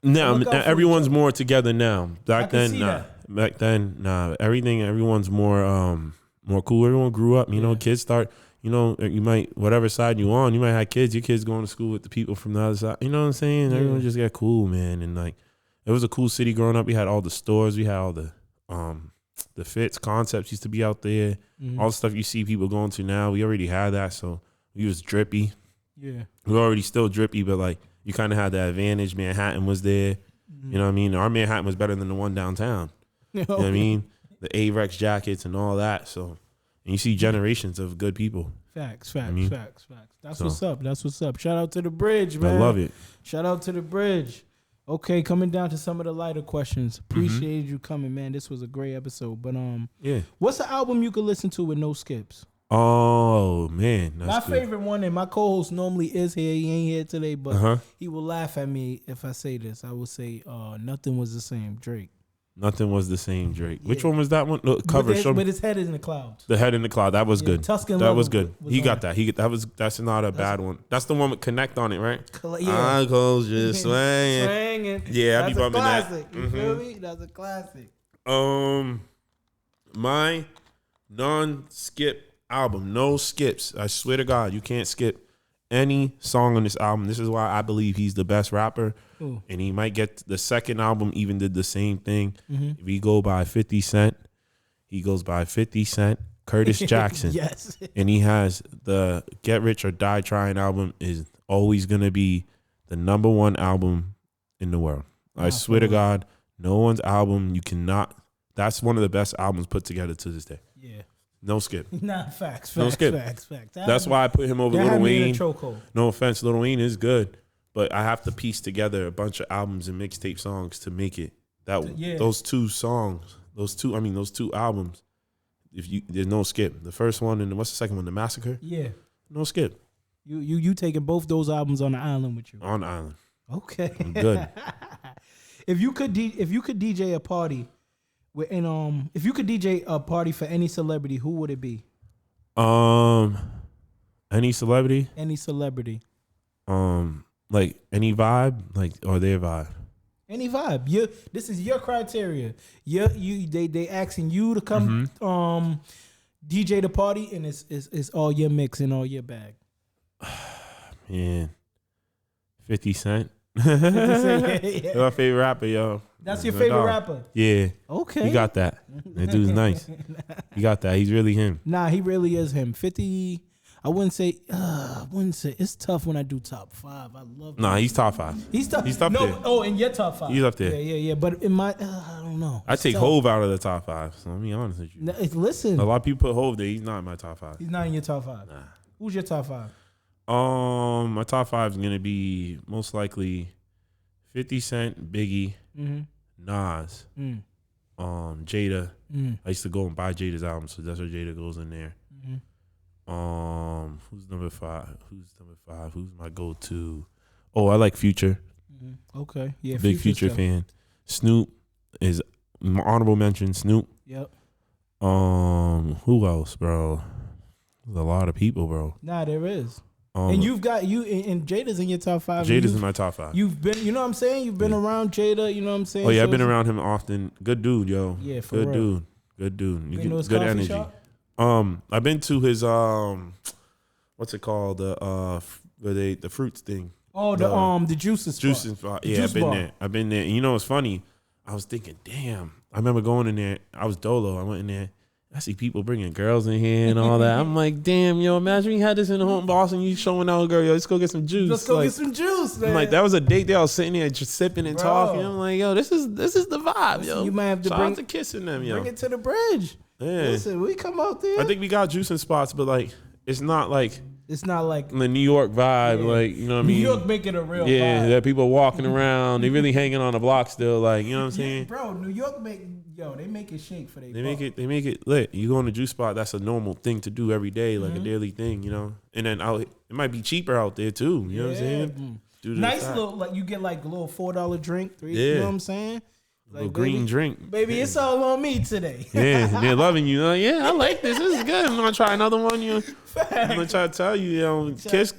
Now, everyone's more together now. Back then, nah. Everyone's more cool. Everyone grew up. Kids start. You might, whatever side you on, you might have kids. Your kids going to school with the people from the other side. You know what I'm saying? Yeah. Everyone just got cool, man. And it was a cool city growing up. We had all the stores. We had all the fits, concepts used to be out there. All the stuff you see people going to now. We already had that. So we was drippy. Yeah. We were already still drippy, but you kind of had that advantage. Manhattan was there. You know what I mean? Our Manhattan was better than the one downtown. You know what I mean? The Avex jackets and all that. So. And you see generations of good people. Facts. That's what's up. Shout out to the bridge, man. I love it. Shout out to the bridge. Okay, coming down to some of the lighter questions. Appreciate you coming, man. This was a great episode. But what's the album you could listen to with no skips? Oh man, my favorite one, and my co-host normally is here. He ain't here today, but he will laugh at me if I say this. I will say, "Nothing Was the Same." Drake. Nothing Was the Same, Drake. Yeah. Which one was that one? No, cover. With his head in the clouds. The Head in the Cloud. That was good. Tuscan that Lover was good. was He on got it. that. That's not a bad one. That's the one with Connect on it, right? Yeah. Ankles just swinging. Swinging. Yeah, I be That's a bumping that. classic. You feel me? That's a classic. My non-skip album, no skips. I swear to God, you can't skip any song on this album. This is why I believe he's the best rapper. Ooh. And he might get the second album even did the same thing. If we go by 50 Cent, he goes by 50 Cent, Curtis Jackson. Yes. And he has the Get Rich or Die Trying album is always going to be the number one album in the world. I swear to God, no one's album, you cannot. That's one of the best albums put together to this day. Yeah. No skip. Nah, facts. No skip. Facts. That's why I put him over that Lil had me in a Wayne. chokehold. No offense, Lil Wayne is good, but I have to piece together a bunch of albums and mixtape songs to make it. Those two albums. There's no skip. The first one and what's the second one? The Massacre. Yeah. No skip. You taking both those albums on the island with you? On the island. Okay. I'm good. If you could DJ a party, if you could DJ a party for any celebrity, who would it be? Any celebrity? Any celebrity. Like any vibe, or their vibe. Any vibe. This is your criteria. They asking you to come DJ the party, and it's all your mix and all your bag. Man, 50 Cent. Yeah. That's my favorite rapper, yo. That's your favorite rapper? Yeah. Okay. He got that. That dude's nice. He got that. He's really him. Nah, he really is him. 50, I wouldn't say, it's tough when I do top 5. I love Nah, he's top 5. He's up there. Oh, in your top 5. He's up there. Yeah. But in my, I don't know. I take Hove out of the top 5. So let me be honest with you. Listen. A lot of people put Hove there. He's not in my top 5. He's not in your top 5. Nah. Who's your top 5? My top 5 is gonna be most likely 50 Cent, Biggie, Nas, Jada. I used to go and buy Jada's album, so that's where Jada goes in there. Who's number 5? Who's my go-to? Oh, I like Future. Okay, yeah, big Future fan. Snoop is my honorable mention. Snoop. Yep. Who else, bro? There's a lot of people, bro. Nah, there is. And you've got and Jada's in your top 5. Jada's in my top 5. You've been, you know what I'm saying? You've been around Jada, you know what I'm saying? Oh yeah, I've been around him often. Good dude, yo. Yeah, for real. Good dude. You been to his good coffee energy. shop? I've been to his what's it called? The fruits thing. Oh, the juices spot. Juicing spot. Yeah, I've been there. And you know what's funny? I was thinking, damn. I remember going in there. I was dolo. I went in there. I see people bringing girls in here and all that. I'm like, damn, yo, imagine you had this in the home Boston. You showing out a girl, yo, let's go get some juice. Let's go get some juice, man. I'm like, that was a date there. I was sitting there just sipping and talking. I'm like, yo, this is the vibe, yo. You might have to Shout out to kissing them, yo. Bring it to the bridge. Yeah. Listen, we come out there. I think we got juicing spots, but it's not like the New York vibe, you know what I mean? New York make it a real vibe. Yeah, there are people walking around. They really hanging on the block still, you know what I'm saying? Bro, New York they make it shake for they make it lit. You go in the juice spot, that's a normal thing to do every day, a daily thing, you know? And then it might be cheaper out there too, you know what I'm saying? Nice little, you get a little $4 drink, you know what I'm saying? Little green drink. Baby, it's all on me today. Yeah, they're loving you. Yeah, I like this. This is good. I'm going to try another one. I'm going to try to tell you, Kiss,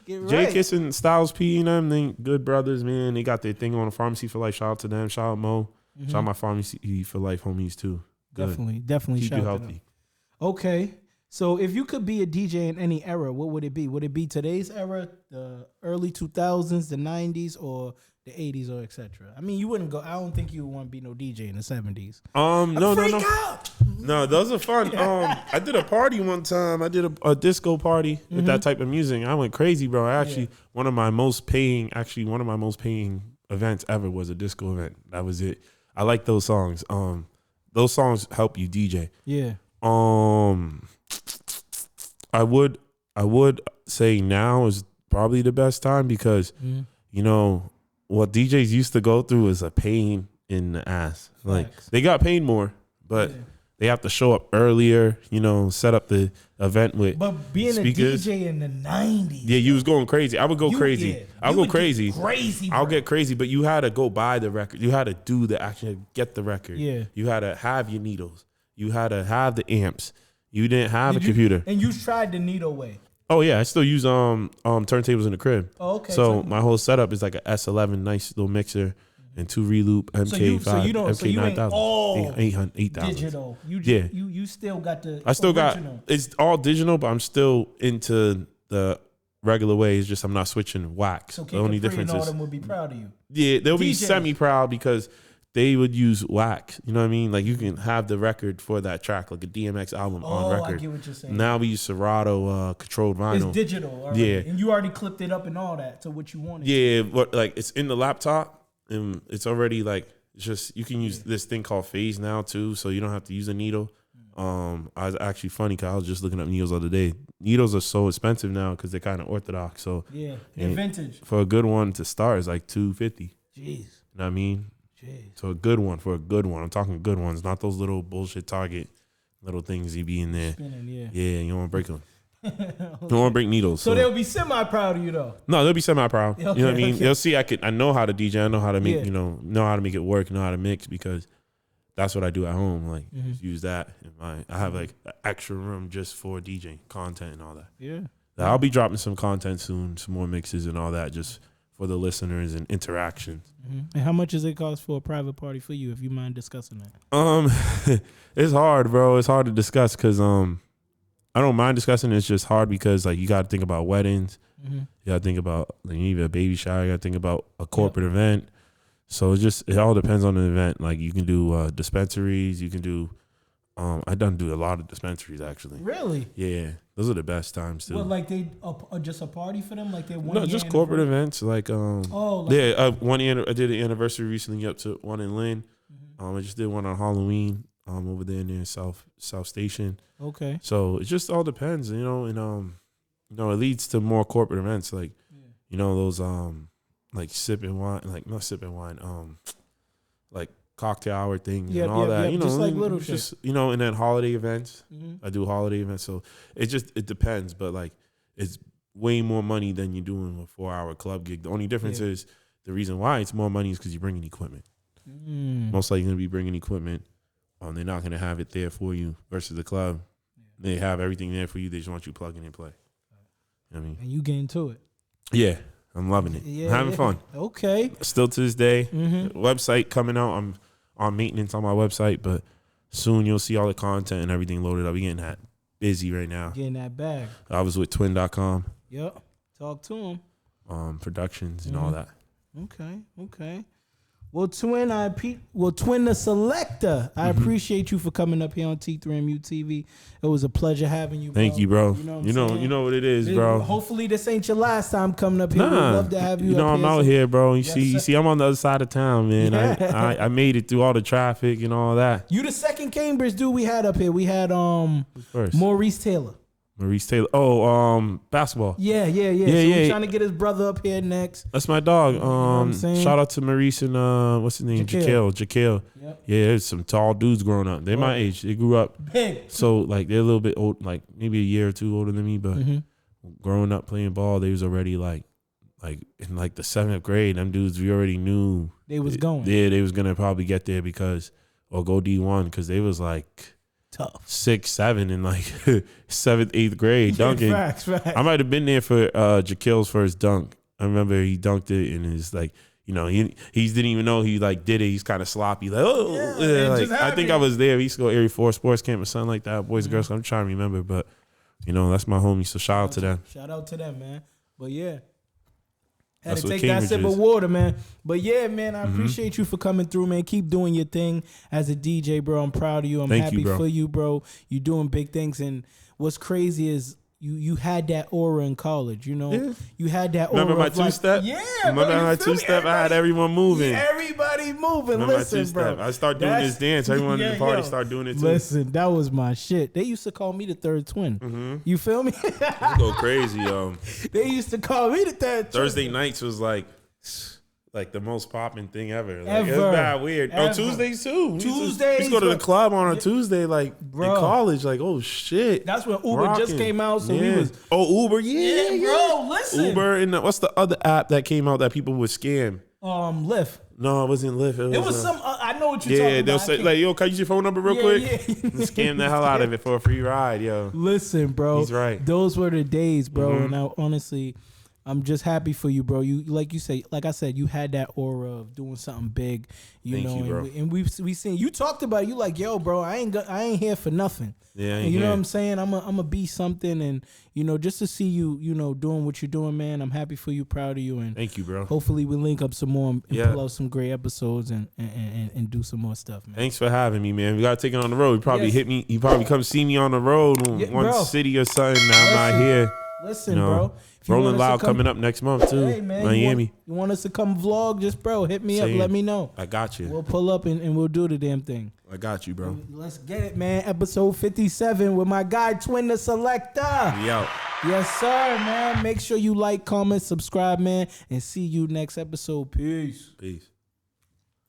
Jay Kiss and Styles P, they good brothers, man. They got their thing on Pharmacy for Life. Shout out to them. Shout out Mo. Shout out my Pharmacy for Life homies too. Good. Definitely Keep shout you out healthy. to them. Okay. So if you could be a DJ in any era, what would it be? Would it be today's era, the early 2000s, the 90s, or the 80s, or etc.? I mean, you wouldn't go. I don't think you would want to be no DJ in the 70s. No, those are fun. I did a party one time. I did a disco party with that type of music. I went crazy, bro. One of my most paying events ever was a disco event. That was it. I like those songs. Those songs help you DJ. Yeah. I would say now is probably the best time because what DJs used to go through is a pain in the ass. They got paid more, but they have to show up earlier, you know, set up the event with But being speakers. a DJ in the 90s. Yeah, you was going crazy. I would go crazy. Yeah, I'll go crazy. Crazy, bro. I'll get crazy, but you had to go buy the record. You had to do the action, get the record. Yeah. You had to have your needles. You had to have the amps. You didn't have a computer. And you tried the Niro way. Oh yeah, I still use turntables in the crib. Oh, okay. So my whole setup is like a S11, nice little mixer, and 2 reloop MK5, MK9000, 8,000. Digital. You still got the. I still original. got. It's all digital, but I'm still into the regular way. It's just I'm not switching wax. So the only difference and all is them would be proud of you. Yeah, they'll be DJs. semi-proud because they would use wax. You know what I mean? Like you can have the record for that track, like a DMX album on record. I get what you're saying. Now we use Serato controlled vinyl. It's digital. Already. Yeah. And you already clipped it up and all that to what you wanted. Yeah, but like it's in the laptop and it's already like it's just you can use this thing called phase now too, so you don't have to use a needle. I was actually funny because I was just looking up needles the other day. Needles are so expensive now because they're kind of orthodox. So Yeah, they're vintage. for a good one to start is like $250. Jeez. You know what I mean? Jeez. So a good one for a good one. I'm talking good ones, not those little bullshit Target little things you be in there. Spinning, yeah. Yeah, you don't want to break them. You don't want to break needles. So they'll be semi-proud of you though. No, they'll be semi-proud. Okay, you know what I mean? okay. They'll see I know how to DJ. I know how to make, Yeah. know how to make it work, know how to mix because that's what I do at home. Like just use that. I have like an extra room just for DJing content and all that. Yeah. I'll be dropping some content soon, some more mixes and all that just for the listeners and interactions. And how much does it cost for a private party for you, if you mind discussing that? It's hard, bro. It's hard to discuss because I don't mind discussing. It's just hard because like you got to think about weddings. You got to think about like even a baby shower. You got to think about a corporate event. So it all depends on the event. Like you can do dispensaries. You can do. I done do a lot of dispensaries actually. Really? Yeah, those are the best times too. Well, like they just a party for them, like they one. No, just corporate events. Like like, yeah, 1 year I did an anniversary recently up to one in Lynn. I just did one on Halloween. Over there near South Station. Okay. So it just all depends, you know, and it leads to more corporate events like, you know, those like sipping wine, like not sipping wine, like cocktail hour things and all that, you know, just like little just shit. you know, and then holiday events. I do holiday events, so it depends, but like it's way more money than you're doing a 4-hour club gig. The only difference is the reason why it's more money is because you're bringing equipment. Most likely going to be bringing equipment. They're not going to have it there for you versus the club. They have everything there for you. They just want you to plug in and play. You know what I mean? And you get into it. Yeah, I'm loving it. Yeah, I'm having fun. Okay. Still to this day. Website coming out. I'm on maintenance on my website, but soon you'll see all the content and everything loaded up. We're getting that busy right now. Getting that bag. I was with twin.com. Yep. Talk to him. Productions and all that. Okay. Well, Twin the Selecta, I appreciate you for coming up here on T3MU TV. It was a pleasure having you, bro. Thank you, bro. You know what it is, bro. Hopefully this ain't your last time coming up here. Nah, We'd love to have you, you know up I'm here. out here, bro. You Yes, see, I'm on the other side of town, man. Yeah. I made it through all the traffic and all that. You the second Cambridge dude we had up here. We had First, Maurice Taylor. Maurice Taylor. Oh, basketball. Yeah. So we're trying to get his brother up here next. That's my dog. what I'm saying? Shout out to Maurice and what's his name? Jaquel. Yep. Yeah, there's some tall dudes growing up. They're my age. They grew up Big. so like they're a little bit old, like maybe a year or two older than me. But growing up playing ball, they was already like in like the 7th grade. Them dudes we already knew They was going. Yeah, they was gonna probably get there or go D1 because they was like Tough. 6, 7 in like 7th, 8th grade dunking. Facts. I might have been there for Jaquel's first dunk. I remember he dunked it and it's like, you know, he didn't even know he like did it. He's kind of sloppy, like like I think I was there. We used to go Area 4 sports camp or something like that, boys and girls. I'm trying to remember, but you know that's my homie. So shout out to them. Shout out to them, man. But yeah. Had That's to what take that Cambridge sip of is. water, man. But yeah, man, I appreciate you for coming through, man. Keep doing your thing as a DJ, bro. I'm proud of you. I'm Thank happy you, bro. for you, bro. You're doing big things. And what's crazy is you had that aura in college, you know? Yeah. You had that aura. Remember my of like, two-step? Yeah, Remember bro, my two-step? I had everyone moving. Everybody moving. Remember Listen, my two-step? bro. I start doing this dance. Everyone in the party start doing it too. Listen, that was my shit. They used to call me the third twin. You feel me? Let's go crazy. They used to call me the third twin. Thursday nights was like like the most popping thing ever. Like, Ever. It's bad weird. Ever. Oh, Tuesdays too. We used Tuesdays, to go to the bro. club on a Tuesday, like Bro. in college. Like, oh shit. That's when Uber just came out, so we was. Oh, Uber, yeah, bro. Listen, Uber and what's the other app that came out that people would scam? Lyft. No, it wasn't Lyft. It was some. I know what you're talking about. They'll say like, "Yo, can I use your phone number real quick?" Yeah. Scam the hell out of it for a free ride, yo. Listen, bro. He's right. Those were the days, bro. And I honestly, I'm just happy for you, bro. You like I said, you had that aura of doing something big, Thank you, bro. and we seen you talked about it. You like, yo, bro, I ain't here for nothing. Yeah, And you know what I'm saying? I'm a be something, and just to see you, doing what you're doing, man. I'm happy for you, proud of you, and Thank you, bro. hopefully we link up some more and pull out some great episodes and do some more stuff, man. Thanks for having me, man. We gotta take it on the road. You probably Yes. hit me. You probably come see me on the road in one bro. city or something. Now I'm not here. Listen, bro. If you Rolling want us to Loud come- coming up next month too. Hey, man, Miami. You want us to come vlog? Just, bro, hit me up. Same. Let me know. I got you. We'll pull up and we'll do the damn thing. I got you, bro. Let's get it, man. Episode 57 with my guy, Twin The Selecta. We out. Yes, sir, man. Make sure you like, comment, subscribe, man, and see you next episode. Peace. Peace.